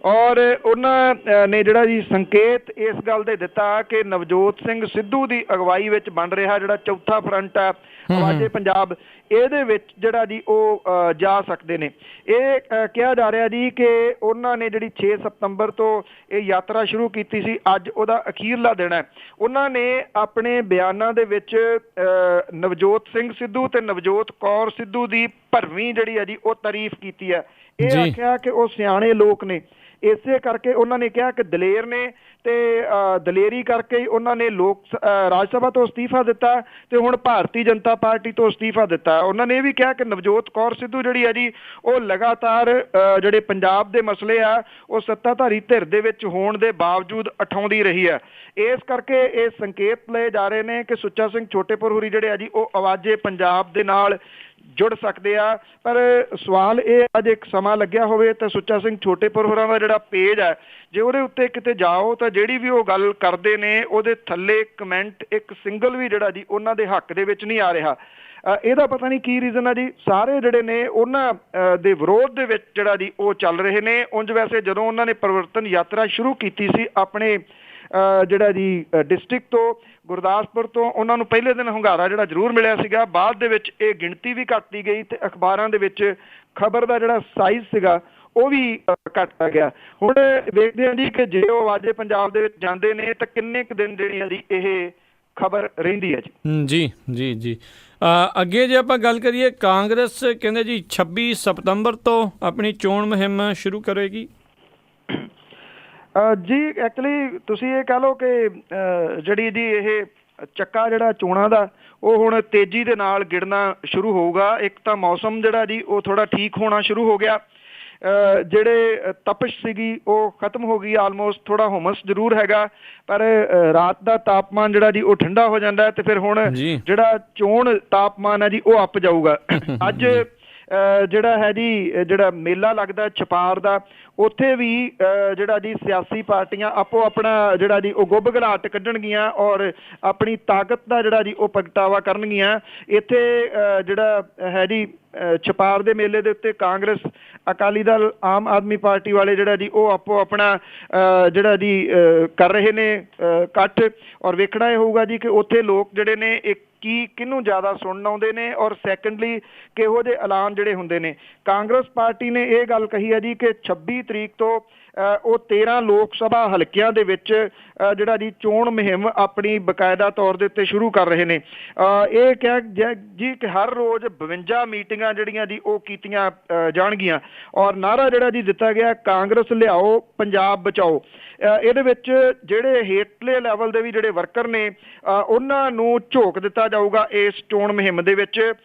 Speaker 2: ਔਰ ਉਹਨਾਂ ਨੇ ਜਿਹੜਾ ਜੀ ਸੰਕੇਤ ਇਸ ਗੱਲ ਦੇ ਦਿੱਤਾ ਕਿ ਨਵਜੋਤ ਸਿੰਘ ਸਿੱਧੂ ਦੀ ਅਗਵਾਈ ਵਿੱਚ ਬਣ ਰਿਹਾ ਜਿਹੜਾ ਚੌਥਾ ਫਰੰਟ ਹੈ ਆਵਾਜ਼ੇ ਪੰਜਾਬ, ਇਹਦੇ ਵਿੱਚ ਜਿਹੜਾ ਜੀ ਉਹ ਜਾ ਸਕਦੇ ਨੇ। ਇਹ ਕਿਹਾ ਜਾ ਰਿਹਾ ਜੀ ਕਿ ਉਹਨਾਂ ਨੇ ਜਿਹੜੀ 6 ਸਤੰਬਰ ਤੋਂ ਇਹ ਯਾਤਰਾ ਸ਼ੁਰੂ ਕੀਤੀ ਸੀ, ਅੱਜ ਉਹਦਾ ਅਖੀਰਲਾ ਦਿਨ ਹੈ। ਉਹਨਾਂ ਨੇ ਆਪਣੇ ਬਿਆਨਾਂ ਦੇ ਵਿੱਚ ਨਵਜੋਤ ਸਿੰਘ ਸਿੱਧੂ ਤੇ ਨਵਜੋਤ ਕੌਰ ਸਿੱਧੂ ਦੀ ਭਰਵੀਂ ਜਿਹੜੀ ਹੈ ਜੀ ਉਹ ਤਾਰੀਫ ਕੀਤੀ ਹੈ। ਇਹ ਆਖਿਆ ਕਿ ਉਹ ਸਿਆਣੇ ਲੋਕ ਨੇ, ਇਸੇ ਕਰਕੇ ਉਹਨਾਂ ਨੇ ਕਿਹਾ ਕਿ ਦਲੇਰ ਨੇ ਤੇ ਦਲੇਰੀ ਕਰਕੇ ਹੀ ਉਹਨਾਂ ਨੇ ਰਾਜ ਸਭਾ ਤੋਂ ਅਸਤੀਫਾ ਦਿੱਤਾ ਤੇ ਹੁਣ ਭਾਰਤੀ ਜਨਤਾ ਪਾਰਟੀ ਤੋਂ ਅਸਤੀਫਾ ਦਿੱਤਾ। ਉਹਨਾਂ ਨੇ ਇਹ ਵੀ ਕਿਹਾ ਕਿ ਨਵਜੋਤ ਕੌਰ ਸਿੱਧੂ ਜਿਹੜੀ ਹੈ ਜੀ ਉਹ ਲਗਾਤਾਰ ਜਿਹੜੇ ਪੰਜਾਬ ਦੇ ਮਸਲੇ ਆ ਉਹ ਸੱਤਾਧਾਰੀ ਧਿਰ ਦੇ ਵਿੱਚ ਹੋਣ ਦੇ ਬਾਵਜੂਦ ਉਠਾਉਂਦੀ ਰਹੀ ਹੈ। ਇਸ ਕਰਕੇ ਇਹ ਸੰਕੇਤ ਲਏ ਜਾ ਰਹੇ ਨੇ ਕਿ ਸੁੱਚਾ ਸਿੰਘ ਛੋਟੇਪੁਰ ਹੋਰੀ ਜਿਹੜੇ ਆ ਜੀ ਉਹ ਆਵਾਜ਼ੇ ਪੰਜਾਬ ਦੇ ਨਾਲ ਜੁੜ ਸਕਦੇ ਆ। ਪਰ ਸਵਾਲ ਇਹ ਅੱਜ ਇੱਕ ਸਮਾਂ ਲੱਗਿਆ ਹੋਵੇ ਤਾਂ ਸੁੱਚਾ ਸਿੰਘ ਛੋਟੇਪੁਰ ਹੋਰਾਂ ਦਾ ਜਿਹੜਾ ਪੇਜ ਹੈ ਜੇ ਉਹਦੇ ਉੱਤੇ ਕਿਤੇ ਜਾਓ ਤਾਂ ਜਿਹੜੀ ਵੀ ਉਹ ਗੱਲ ਕਰਦੇ ਨੇ ਉਹਦੇ ਥੱਲੇ ਕਮੈਂਟ ਇੱਕ ਸਿੰਗਲ ਵੀ ਜਿਹੜਾ ਜੀ ਉਹਨਾਂ ਦੇ ਹੱਕ ਦੇ ਵਿੱਚ ਨਹੀਂ ਆ ਰਿਹਾ। ਇਹਦਾ ਪਤਾ ਨਹੀਂ ਕੀ ਰੀਜ਼ਨ ਆ ਜੀ। ਸਾਰੇ ਜਿਹੜੇ ਨੇ ਉਹਨਾਂ ਦੇ ਵਿਰੋਧ ਦੇ ਵਿੱਚ ਜਿਹੜਾ ਜੀ ਉਹ ਚੱਲ ਰਹੇ ਨੇ। ਉਂਝ ਵੈਸੇ ਜਦੋਂ ਉਹਨਾਂ ਨੇ ਪਰਿਵਰਤਨ ਯਾਤਰਾ ਸ਼ੁਰੂ ਕੀਤੀ ਸੀ ਆਪਣੇ ਜਿਹੜਾ ਜੀ ਡਿਸਟ੍ਰਿਕਟ ਤੋਂ ਗੁਰਦਾਸਪੁਰ ਤੋਂ, ਉਹਨਾਂ ਨੂੰ ਪਹਿਲੇ ਦਿਨ ਹੁੰਗਾਰਾ ਜਿਹੜਾ ਜ਼ਰੂਰ ਮਿਲਿਆ ਸੀਗਾ। ਬਾਅਦ ਦੇ ਵਿੱਚ ਇਹ ਗਿਣਤੀ ਵੀ ਘੱਟਦੀ ਗਈ ਤੇ ਅਖਬਾਰਾਂ ਦੇ ਵਿੱਚ ਖਬਰ ਦਾ ਜਿਹੜਾ ਸਾਈਜ਼ ਸੀਗਾ ਉਹ ਵੀ ਘੱਟਦਾ ਗਿਆ। ਹੁਣ ਵੇਖਦੇ ਹਾਂ ਜੀ ਕਿ ਜੇ ਉਹ ਆਵਾਜ਼ੇ ਪੰਜਾਬ ਦੇ ਵਿੱਚ ਜਾਂਦੇ ਨੇ ਤਾਂ ਕਿੰਨੇ ਕੁ ਦਿਨ ਜਿਹੜੀ ਆ ਜੀ ਇਹ ਖਬਰ ਰਹਿੰਦੀ ਹੈ ਜੀ। ਜੀ ਜੀ ਜੀ ਅੱਗੇ ਜੇ ਆਪਾਂ ਗੱਲ ਕਰੀਏ, ਕਾਂਗਰਸ ਕਹਿੰਦੇ ਜੀ 26 ਸਤੰਬਰ ਤੋਂ ਆਪਣੀ ਚੋਣ ਮੁਹਿੰਮ ਸ਼ੁਰੂ ਕਰੇਗੀ। ਜੀ ਐਕਚੁਅਲੀ ਤੁਸੀਂ ਇਹ ਕਹਿ ਲਓ ਕਿ ਜਿਹੜੀ ਜੀ ਇਹ ਚੱਕਾ ਜਿਹੜਾ ਚੋਣਾਂ ਦਾ ਉਹ ਹੁਣ ਤੇਜ਼ੀ ਦੇ ਨਾਲ ਗਿਣਨਾ ਸ਼ੁਰੂ ਹੋਊਗਾ। ਇੱਕ ਤਾਂ ਮੌਸਮ ਜਿਹੜਾ ਜੀ ਉਹ ਥੋੜ੍ਹਾ ਠੀਕ ਹੋਣਾ ਸ਼ੁਰੂ ਹੋ ਗਿਆ। ਜਿਹੜੇ ਤਪਸ਼ ਸੀਗੀ ਉਹ ਖਤਮ ਹੋ ਗਈ ਆਲਮੋਸਟ। ਥੋੜਾ ਹੁਮਸ ਜ਼ਰੂਰ ਹੈਗਾ, ਪਰ ਰਾਤ ਦਾ ਤਾਪਮਾਨ ਜਿਹੜਾ ਜੀ ਉਹ ਠੰਡਾ ਹੋ ਜਾਂਦਾ ਤੇ ਫਿਰ ਹੁਣ ਜਿਹੜਾ ਚੋਣ ਤਾਪਮਾਨ ਹੈ ਜੀ ਉਹ ਅੱਪ ਜਾਊਗਾ। ਅੱਜ ਜਿਹੜਾ ਹੈ ਜੀ ਜਿਹੜਾ ਮੇਲਾ ਲੱਗਦਾ ਛਪਾਰ ਦਾ, ਉੱਥੇ ਵੀ ਜਿਹੜਾ ਜੀ ਸਿਆਸੀ ਪਾਰਟੀਆਂ ਆਪੋ ਆਪਣਾ ਜਿਹੜਾ ਜੀ ਉਹ ਗੁੱਬ ਘਲਾਟ ਕੱਢਣਗੀਆਂ ਔਰ ਆਪਣੀ ਤਾਕਤ ਦਾ ਜਿਹੜਾ ਜੀ ਉਹ ਪ੍ਰਗਟਾਵਾ ਕਰਨਗੀਆਂ। ਇੱਥੇ ਜਿਹੜਾ ਹੈ ਜੀ ਛਪਾਰ ਦੇ ਮੇਲੇ ਦੇ ਉੱਤੇ ਕਾਂਗਰਸ, ਅਕਾਲੀ ਦਲ, ਆਮ ਆਦਮੀ ਪਾਰਟੀ ਵਾਲੇ ਜਿਹੜਾ ਜੀ ਉਹ ਆਪੋ ਆਪਣਾ ਜਿਹੜਾ ਜੀ ਕਰ ਰਹੇ ਨੇ ਇਕੱਠ। ਔਰ ਵੇਖਣਾ ਇਹ ਹੋਊਗਾ ਜੀ ਕਿ ਉੱਥੇ ਲੋਕ ਜਿਹੜੇ ਨੇ ਇੱਕ ਕਿਹਨੂੰ ਜ਼ਿਆਦਾ ਸੁਣਨ ਆਉਂਦੇ ਨੇ ਔਰ ਸੈਕੰਡਲੀ ਕਿਹੋ ਜਿਹੇ ਐਲਾਨ ਜਿਹੜੇ ਹੁੰਦੇ ਨੇ। ਕਾਂਗਰਸ ਪਾਰਟੀ ਨੇ ਇਹ ਗੱਲ ਕਹੀ ਹੈ ਜੀ ਕਿ 26 ਤਰੀਕ ਤੋਂ ਉਹ 13 ਲੋਕ ਸਭਾ ਹਲਕਿਆਂ ਦੇ ਵਿੱਚ ਜਿਹੜਾ ਜੀ ਚੋਣ ਮੁਹਿੰਮ ਆਪਣੀ ਬਕਾਇਦਾ ਤੌਰ ਦੇ ਉੱਤੇ ਸ਼ੁਰੂ ਕਰ ਰਹੇ ਨੇ। ਇਹ ਕਿਹਾ ਜੀ ਕਿ ਹਰ ਰੋਜ਼ 52 ਮੀਟਿੰਗਾਂ ਜਿਹੜੀਆਂ ਜੀ ਉਹ ਕੀਤੀਆਂ ਜਾਣਗੀਆਂ ਔਰ ਨਾਅਰਾ ਜਿਹੜਾ ਜੀ ਦਿੱਤਾ ਗਿਆ, ਕਾਂਗਰਸ ਲਿਆਓ ਪੰਜਾਬ ਬਚਾਓ। ਇਹਦੇ ਵਿੱਚ ਜਿਹੜੇ ਹੇਠਲੇ ਲੈਵਲ ਦੇ ਵੀ ਜਿਹੜੇ ਵਰਕਰ ਨੇ ਉਹਨਾਂ ਨੂੰ ਝੋਕ ਦਿੱਤਾ ਜਾਊਗਾ ਇਸ ਚੋਣ ਮੁਹਿੰਮ ਦੇ ਵਿੱਚ।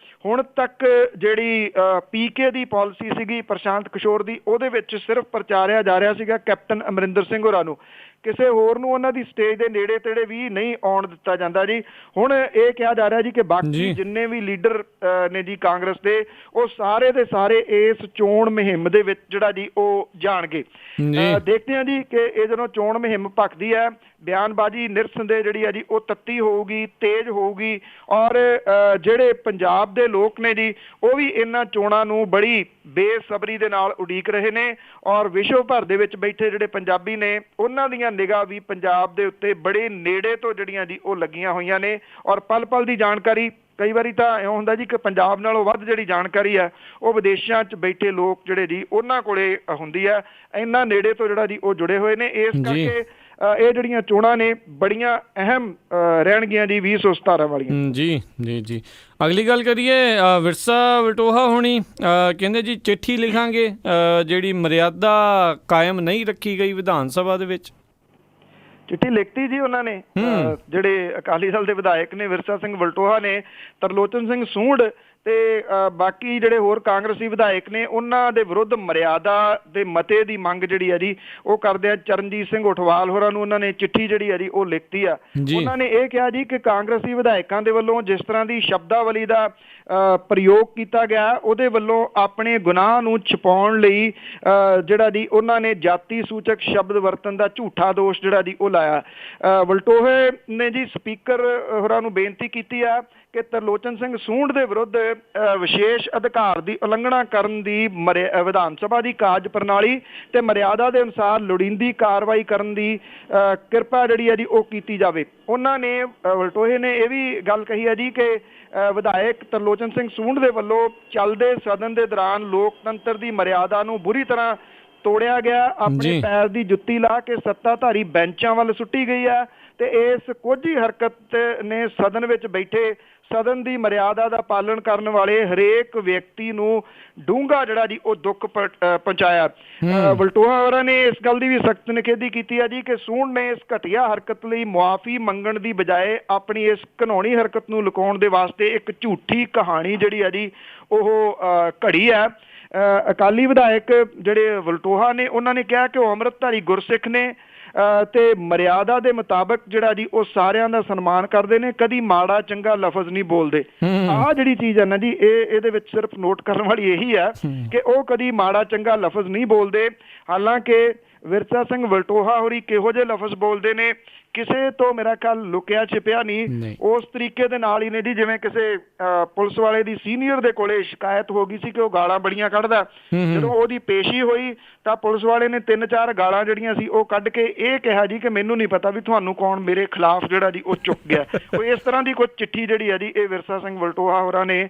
Speaker 2: ਹੁਣ ਤੱਕ ਜਿਹੜੀ PK ਦੀ ਪਾਲਿਸੀ ਸੀਗੀ ਪ੍ਰਸ਼ਾਂਤ ਕਿਸ਼ੋਰ ਦੀ, ਉਹਦੇ ਵਿੱਚ ਸਿਰਫ ਪ੍ਰਚਾਰਿਆ ਜਾ ਰਿਹਾ ਸੀਗਾ ਕੈਪਟਨ ਅਮਰਿੰਦਰ ਸਿੰਘ ਹੋਰਾਂ ਨੂੰ, ਕਿਸੇ ਹੋਰ ਨੂੰ ਉਹਨਾਂ ਦੀ ਸਟੇਜ ਦੇ ਨੇੜੇ ਤੇੜੇ ਵੀ ਨਹੀਂ ਆਉਣ ਦਿੱਤਾ ਜਾਂਦਾ ਜੀ। ਹੁਣ ਇਹ ਕਿਹਾ ਜਾ ਰਿਹਾ ਜੀ ਕਿ ਬਾਕੀ ਜਿੰਨੇ ਵੀ ਲੀਡਰ ਨੇ ਜੀ ਕਾਂਗਰਸ ਦੇ, ਉਹ ਸਾਰੇ ਦੇ ਸਾਰੇ ਇਸ ਚੋਣ ਮੁਹਿੰਮ ਦੇ ਵਿੱਚ ਜਿਹੜਾ ਜੀ ਉਹ ਜਾਣਗੇ। ਦੇਖਦੇ ਹਾਂ ਜੀ ਕਿ ਇਹ ਜਦੋਂ ਚੋਣ ਮੁਹਿੰਮ ਭਖਦੀ ਹੈ, ਬਿਆਨਬਾਜ਼ੀ ਨਿਰਸੰਦੇਹ ਜਿਹੜੀ ਹੈ ਜੀ ਉਹ ਤੱਤੀ ਹੋਊਗੀ, ਤੇਜ਼ ਹੋਊਗੀ ਔਰ ਜਿਹੜੇ ਪੰਜਾਬ ਦੇ ਲੋਕ ਨੇ ਜੀ ਉਹ ਵੀ ਇਹਨਾਂ ਚੋਣਾਂ ਨੂੰ ਬੜੀ ਬੇਸਬਰੀ ਦੇ ਨਾਲ ਉਡੀਕ ਰਹੇ ਨੇ ਔਰ ਵਿਸ਼ਵ ਭਰ ਦੇ ਵਿੱਚ ਬੈਠੇ ਜਿਹੜੇ ਪੰਜਾਬੀ ਨੇ ਉਹਨਾਂ ਦੀਆਂ ਨਿਗਾਹ ਵੀ ਪੰਜਾਬ ਦੇ ਉੱਤੇ ਬੜੇ ਨੇੜੇ ਤੋਂ ਜਿਹੜੀਆਂ ਜੀ ਉਹ ਲੱਗੀਆਂ ਹੋਈਆਂ ਨੇ। ਔਰ ਪਲ ਪਲ ਦੀ ਜਾਣਕਾਰੀ, ਕਈ ਵਾਰੀ ਤਾਂ ਇਉਂ ਹੁੰਦਾ ਜੀ ਕਿ ਪੰਜਾਬ ਨਾਲੋਂ ਵੱਧ ਜਿਹੜੀ ਜਾਣਕਾਰੀ ਹੈ ਉਹ ਵਿਦੇਸ਼ਾਂ 'ਚ ਬੈਠੇ ਲੋਕ ਜਿਹੜੇ ਜੀ ਉਹਨਾਂ ਕੋਲੇ ਹੁੰਦੀ ਹੈ। ਇੰਨਾ ਨੇੜੇ ਤੋਂ ਜਿਹੜਾ ਜੀ ਉਹ ਜੁੜੇ ਹੋਏ ਨੇ, ਇਸ ਕਰਕੇ ਇਹ ਜਿਹੜੀਆਂ ਚੋਣਾਂ ਨੇ ਬੜੀਆਂ ਅਹਿਮ ਰਹਿਣਗੀਆਂ ਜੀ 2017 ਵਾਲੀਆਂ।
Speaker 1: ਜੀ ਜੀ ਜੀ ਅਗਲੀ ਗੱਲ ਕਰੀਏ, ਵਿਰਸਾ ਵਲਟੋਹਾ ਹੋਣੀ ਕਹਿੰਦੇ ਜੀ ਚਿੱਠੀ ਲਿਖਾਂਗੇ, ਜਿਹੜੀ ਮਰਿਆਦਾ ਕਾਇਮ ਨਹੀਂ ਰੱਖੀ ਗਈ ਵਿਧਾਨ ਸਭਾ ਦੇ ਵਿੱਚ।
Speaker 2: ਚਿੱਠੀ ਲਿਖਤੀ ਜੀ ਉਹਨਾਂ ਨੇ, ਜਿਹੜੇ ਅਕਾਲੀ ਦਲ ਦੇ ਵਿਧਾਇਕ ਨੇ ਵਿਰਸਾ ਸਿੰਘ ਵਲਟੋਹਾ ਨੇ, ਤਰਲੋਚਨ ਸਿੰਘ ਸੂੰਢ ਤੇ ਬਾਕੀ ਜਿਹੜੇ ਹੋਰ ਕਾਂਗਰਸੀ ਵਿਧਾਇਕ ਨੇ ਉਹਨਾਂ ਦੇ ਵਿਰੁੱਧ ਮਰਿਆਦਾ ਦੇ ਮਤੇ ਦੀ ਮੰਗ ਜਿਹੜੀ ਹੈ ਜੀ ਉਹ ਕਰਦੇ ਆ। ਚਰਨਜੀਤ ਸਿੰਘ ਉਠਵਾਲ ਹੋਰਾਂ ਨੂੰ ਉਹਨਾਂ ਨੇ ਚਿੱਠੀ ਜਿਹੜੀ ਹੈ ਜੀ ਉਹ ਲਿਖਤੀ ਆ। ਉਹਨਾਂ ਨੇ ਇਹ ਕਿਹਾ ਜੀ ਕਿ ਕਾਂਗਰਸੀ ਵਿਧਾਇਕਾਂ ਦੇ ਵੱਲੋਂ ਜਿਸ ਤਰ੍ਹਾਂ ਦੀ ਸ਼ਬਦਾਵਲੀ ਦਾ ਪ੍ਰਯੋਗ ਕੀਤਾ ਗਿਆ, ਉਹਦੇ ਵੱਲੋਂ ਆਪਣੇ ਗੁਨਾਹ ਨੂੰ ਛੁਪਾਉਣ ਲਈ ਜਿਹੜਾ ਜੀ ਉਹਨਾਂ ਨੇ ਜਾਤੀ ਸੂਚਕ ਸ਼ਬਦ ਵਰਤਣ ਦਾ ਝੂਠਾ ਦੋਸ਼ ਜਿਹੜਾ ਜੀ ਉਹ ਲਾਇਆ। ਵਲਟੋਹੇ ਨੇ ਜੀ ਸਪੀਕਰ ਹੋਰਾਂ ਨੂੰ ਬੇਨਤੀ ਕੀਤੀ ਆ ਕਿ ਤਰਲੋਚਨ ਸਿੰਘ ਸੂੰਢ ਦੇ ਵਿਰੁੱਧ ਵਿਸ਼ੇਸ਼ ਅਧਿਕਾਰ ਦੀ ਉਲੰਘਣਾ ਕਰਨ ਦੀ ਵਿਧਾਨ ਸਭਾ ਦੀ ਕਾਰਜ ਪ੍ਰਣਾਲੀ ਤੇ ਮਰਿਆਦਾ ਦੇ ਅਨੁਸਾਰ ਲੋੜੀਂਦੀ ਕਾਰਵਾਈ ਕਰਨ ਦੀ ਕਿਰਪਾ ਜਿਹੜੀ ਹੈ ਜੀ ਉਹ ਕੀਤੀ ਜਾਵੇ। ਉਹਨਾਂ ਨੇ ਵਲਟੋਹੇ ਨੇ ਇਹ ਵੀ ਗੱਲ ਕਹੀ ਹੈ ਜੀ ਕਿ ਵਿਧਾਇਕ ਤਰਲੋਚਨ ਸਿੰਘ ਸੂੰਢ ਦੇ ਵੱਲੋਂ ਚੱਲਦੇ ਸਦਨ ਦੇ ਦੌਰਾਨ ਲੋਕਤੰਤਰ ਦੀ ਮਰਿਆਦਾ ਨੂੰ ਬੁਰੀ ਤਰ੍ਹਾਂ ਤੋੜਿਆ ਗਿਆ। ਆਪਣੇ ਪੈਰ ਦੀ ਜੁੱਤੀ ਲਾ ਕੇ ਸੱਤਾਧਾਰੀ ਬੈਂਚਾਂ ਵੱਲ ਸੁੱਟੀ ਗਈ ਹੈ ਤੇ ਇਸ ਕੋਝੀ ਹਰਕਤ ਨੇ ਸਦਨ ਵਿੱਚ ਬੈਠੇ ਸਦਨ ਦੀ ਮਰਿਆਦਾ ਦਾ ਪਾਲਣ ਕਰਨ ਵਾਲੇ ਹਰੇਕ ਵਿਅਕਤੀ ਨੂੰ ਡੂੰਘਾ ਜਿਹੜਾ ਜੀ ਉਹ ਦੁੱਖ ਪਹੁੰਚਾਇਆ। ਵਲਟੋਹਾ ਹੋਰਾਂ ਨੇ ਇਸ ਗੱਲ ਦੀ ਵੀ ਸਖਤ ਨਿਖੇਧੀ ਕੀਤੀ ਹੈ ਜੀ ਕਿ ਸੂੰਢ ਨੇ ਇਸ ਘਟੀਆ ਹਰਕਤ ਲਈ ਮੁਆਫੀ ਮੰਗਣ ਦੀ ਬਜਾਏ ਆਪਣੀ ਇਸ ਘਿਨਾਉਣੀ ਹਰਕਤ ਨੂੰ ਲੁਕਾਉਣ ਦੇ ਵਾਸਤੇ ਇੱਕ ਝੂਠੀ ਕਹਾਣੀ ਜਿਹੜੀ ਹੈ ਜੀ ਉਹ ਘੜੀ ਹੈ। ਅਕਾਲੀ ਵਿਧਾਇਕ ਜਿਹੜੇ ਵਲਟੋਹਾ ਨੇ ਉਹਨਾਂ ਨੇ ਕਿਹਾ ਕਿ ਉਹ ਅੰਮ੍ਰਿਤਧਾਰੀ ਗੁਰਸਿੱਖ ਨੇ ਤੇ ਮਰਿਆਦਾ ਦੇ ਮੁਤਾਬਕ ਜਿਹੜਾ ਜੀ ਉਹ ਸਾਰਿਆਂ ਦਾ ਸਨਮਾਨ ਕਰਦੇ ਨੇ, ਕਦੀ ਮਾੜਾ ਚੰਗਾ ਲਫ਼ਜ਼ ਨਹੀਂ ਬੋਲਦੇ। ਆਹ ਜਿਹੜੀ ਚੀਜ਼ ਹੈ ਨਾ ਜੀ ਇਹਦੇ ਵਿੱਚ ਸਿਰਫ ਨੋਟ ਕਰਨ ਵਾਲੀ ਇਹੀ ਹੈ ਕਿ ਉਹ ਕਦੀ ਮਾੜਾ ਚੰਗਾ ਲਫ਼ਜ਼ ਨਹੀਂ ਬੋਲਦੇ। ਹਾਲਾਂਕਿ ਵਿਰਸਾ ਸਿੰਘ ਵਲਟੋਹਾ ਹੋਰੀ ਕਿਹੋ ਜਿਹੇ ਲਫ਼ਜ਼ ਬੋਲਦੇ ਨੇ ਕਿਸੇ ਤੋਂ ਮੇਰਾ ਖਿਆਲ ਲੁਕਿਆ ਛਿਪਿਆ ਨਹੀਂ। ਉਸ ਤਰੀਕੇ ਦੇ ਨਾਲ ਹੀ ਨੇ ਜੀ ਜਿਵੇਂ ਕਿਸੇ ਪੁਲਿਸ ਵਾਲੇ ਦੀ ਸੀਨੀਅਰ ਦੇ ਕੋਲੇ ਸ਼ਿਕਾਇਤ ਹੋ ਗਈ ਸੀ ਕਿ ਉਹ ਗਾਲਾਂ ਬੜੀਆਂ ਕੱਢਦਾ, ਜਦੋਂ ਉਹਦੀ ਪੇਸ਼ੀ ਹੋਈ ਤਾਂ ਪੁਲਿਸ ਵਾਲੇ ਨੇ 3-4 ਗਾਲਾਂ ਜਿਹੜੀਆਂ ਸੀ ਉਹ ਕੱਢ ਕੇ ਇਹ ਕਿਹਾ ਜੀ ਕਿ ਮੈਨੂੰ ਨਹੀਂ ਪਤਾ ਵੀ ਤੁਹਾਨੂੰ ਕੌਣ ਮੇਰੇ ਖਿਲਾਫ ਜਿਹੜਾ ਜੀ ਉਹ ਚੁੱਕ ਗਿਆ। ਕੋਈ ਇਸ ਤਰ੍ਹਾਂ ਦੀ ਕੋਈ ਚਿੱਠੀ ਜਿਹੜੀ ਹੈ ਜੀ ਇਹ ਵਿਰਸਾ ਸਿੰਘ ਵਲਟੋਹਾ ਹੋਰਾਂ ਨੇ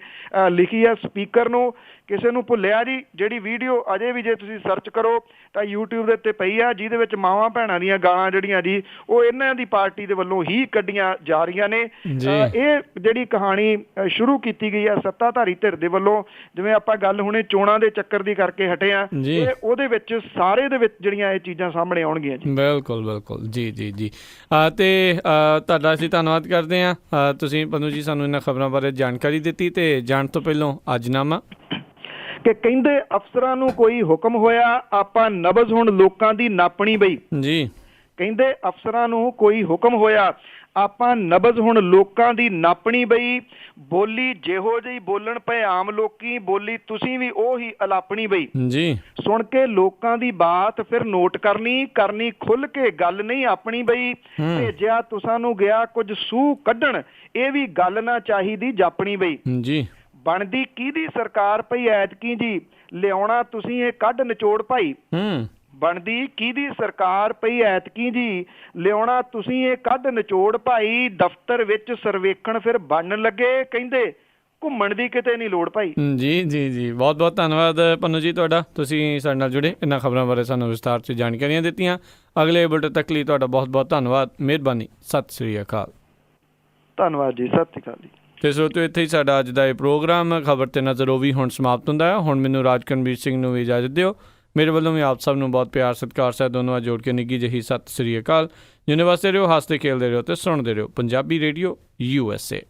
Speaker 2: ਲਿਖੀ ਹੈ ਸਪੀਕਰ ਨੂੰ। ਕਿਸੇ ਨੂੰ ਭੁੱਲਿਆ ਜੀ, ਜਿਹੜੀ ਵੀਡੀਓ ਅਜੇ ਵੀ ਜੇ ਤੁਸੀਂ ਸਰਚ ਕਰੋ ਤਾਂ YouTube ਦੇ ਉੱਤੇ ਪਈ ਆ, ਜਿਹਦੇ ਵਿੱਚ ਮਾਵਾਂ ਭੈਣਾਂ ਦੀਆਂ ਗਾਲਾਂ ਜਿਹੜੀਆਂ ਜੀ ਉਹ ਇਹਨਾਂ ਦੀ ਪਾਰਟੀ ਦੇ ਵੱਲੋਂ ਹੀ ਕੱਢੀਆਂ ਜਾ ਰਹੀਆਂ ਨੇ। ਇਹ ਜਿਹੜੀ ਕਹਾਣੀ ਸ਼ੁਰੂ ਕੀਤੀ ਗਈ ਹੈ ਸੱਤਾਧਾਰੀ ਧਿਰ ਦੇ ਵੱਲੋਂ, ਜਿਵੇਂ ਆਪਾਂ ਗੱਲ ਹੁਣੇ ਚੋਣਾਂ ਦੇ ਚੱਕਰ ਦੀ ਕਰਕੇ ਹਟੇ ਆ, ਇਹ ਉਹਦੇ ਵਿੱਚ ਸਾਰੇ ਦੇ ਵਿੱਚ ਜਿਹੜੀਆਂ ਇਹ ਚੀਜ਼ਾਂ ਸਾਹਮਣੇ ਆਉਣਗੀਆਂ ਜੀ।
Speaker 1: ਬਿਲਕੁਲ ਬਿਲਕੁਲ ਜੀ ਜੀ ਜੀ ਤੇ ਤੁਹਾਡਾ ਅਸੀਂ ਧੰਨਵਾਦ ਕਰਦੇ ਹਾਂ। ਤੁਸੀਂ ਪੰਨੂ ਜੀ ਸਾਨੂੰ ਇਹਨਾਂ ਖਬਰਾਂ ਬਾਰੇ ਜਾਣਕਾਰੀ ਦਿੱਤੀ ਤੇ ਜਾਣ ਤੋਂ ਪਹਿਲਾਂ ਅੱਜਨਾਮਾ।
Speaker 2: ਕਿ ਕਹਿੰਦੇ ਅਫਸਰਾਂ ਨੂੰ ਕੋਈ ਹੁਕਮ ਹੋਇਆ, ਆਪਾਂ ਨਬਜ਼ ਹੁਣ ਲੋਕਾਂ ਦੀ ਨਾਪਣੀ ਬਈ।
Speaker 1: ਜੀ।
Speaker 2: ਕਹਿੰਦੇ ਅਫਸਰਾਂ ਨੂੰ ਕੋਈ ਹੁਕਮ ਹੋਇਆ, ਆਪਾਂ ਨਬਜ਼ ਹੁਣ ਲੋਕਾਂ ਦੀ ਨਾਪਣੀ ਬਈ। ਬੋਲੀ ਜਿਹੋ ਜਿਹੀ ਬੋਲਣ ਪਏ ਆਮ ਲੋਕੀ, ਬੋਲੀ ਤੁਸੀਂ ਵੀ ਉਹੀ ਅਲਾਪਣੀ ਬਈ।
Speaker 1: ਜੀ।
Speaker 2: ਸੁਣ ਕੇ ਲੋਕਾਂ ਦੀ ਬਾਤ ਫਿਰ ਨੋਟ ਕਰਨੀ ਖੁੱਲ ਕੇ ਗੱਲ ਨਹੀਂ ਆਪਣੀ ਬਈ। ਭੇਜਿਆ ਤੁਸਾਂ ਨੂੰ ਗਿਆ ਕੁਝ ਸੂਹ ਕੱਢਣ, ਇਹ ਵੀ ਗੱਲ ਨਾ ਚਾਹੀਦੀ ਜਾਪਣੀ ਬਈ।
Speaker 1: ਜੀ।
Speaker 2: ਬਣਦੀ ਕਿਹਦੀ ਸਰਕਾਰ ਪਈ ਐਤਕੀ ਜੀ, ਲਿਆਉਣਾ ਤੁਸੀਂ ਇਹ ਕੱਢ ਨਿਚੋੜ ਭਾਈ। ਬਣਦੀ ਕਿਹਦੀ ਸਰਕਾਰ ਪਈ ਐਤਕੀ ਜੀ, ਲਿਆਉਣਾ ਤੁਸੀਂ ਇਹ ਕੱਢ ਨਿਚੋੜ ਭਾਈ। ਦਫ਼ਤਰ ਵਿੱਚ ਸਰਵੇਖਣ ਫਿਰ ਬਣਨ ਲੱਗੇ, ਕਹਿੰਦੇ ਘੁੰਮਣ ਦੀ ਕਿਤੇ ਨਹੀਂ ਲੋੜ ਭਾਈ।
Speaker 1: ਜੀ ਜੀ ਜੀ, ਬਹੁਤ ਬਹੁਤ ਧੰਨਵਾਦ ਪੰਨੂ ਜੀ ਤੁਹਾਡਾ, ਤੁਸੀਂ ਸਾਡੇ ਨਾਲ ਜੁੜੇ, ਇਹਨਾਂ ਖਬਰਾਂ ਬਾਰੇ ਸਾਨੂੰ ਵਿਸਤਾਰ 'ਚ ਜਾਣਕਾਰੀਆਂ ਦਿੱਤੀਆਂ। ਅਗਲੇ ਬੁਲੇਟਿਨ ਤੱਕ ਲਈ ਤੁਹਾਡਾ ਬਹੁਤ ਬਹੁਤ ਧੰਨਵਾਦ, ਮਿਹਰਬਾਨੀ, ਸਤਿ ਸ੍ਰੀ ਅਕਾਲ।
Speaker 2: ਧੰਨਵਾਦ ਜੀ, ਸਤਿ ਸ਼੍ਰੀ ਅਕਾਲ ਜੀ।
Speaker 1: ਤੇ ਸਰੋਤਿਓ, ਇੱਥੇ ਹੀ ਸਾਡਾ ਅੱਜ ਦਾ ਇਹ ਪ੍ਰੋਗਰਾਮ ਖਬਰ ਤੇ ਨਜ਼ਰ ਉਹ ਵੀ ਹੁਣ ਸਮਾਪਤ ਹੁੰਦਾ ਹੈ। ਹੁਣ ਮੈਨੂੰ ਰਾਜਕਰਨਵੀਰ ਸਿੰਘ ਨੂੰ ਵੀ ਇਜਾਜ਼ਤ ਦਿਓ। ਮੇਰੇ ਵੱਲੋਂ ਵੀ ਆਪ ਸਭ ਨੂੰ ਬਹੁਤ ਪਿਆਰ ਸਤਿਕਾਰ ਸਹਿਤ ਦੋਨੋਂ ਜੋੜ ਕੇ ਨਿੱਘੀ ਜਿਹੀ ਸਤਿ ਸ੍ਰੀ ਅਕਾਲ। ਜਿੰਨੇ ਵਾਸਤੇ ਰਹੋ, ਹੱਸਦੇ ਖੇਲਦੇ ਰਹੋ ਤੇ ਸੁਣਦੇ ਰਹੋ ਪੰਜਾਬੀ ਰੇਡੀਓ USA।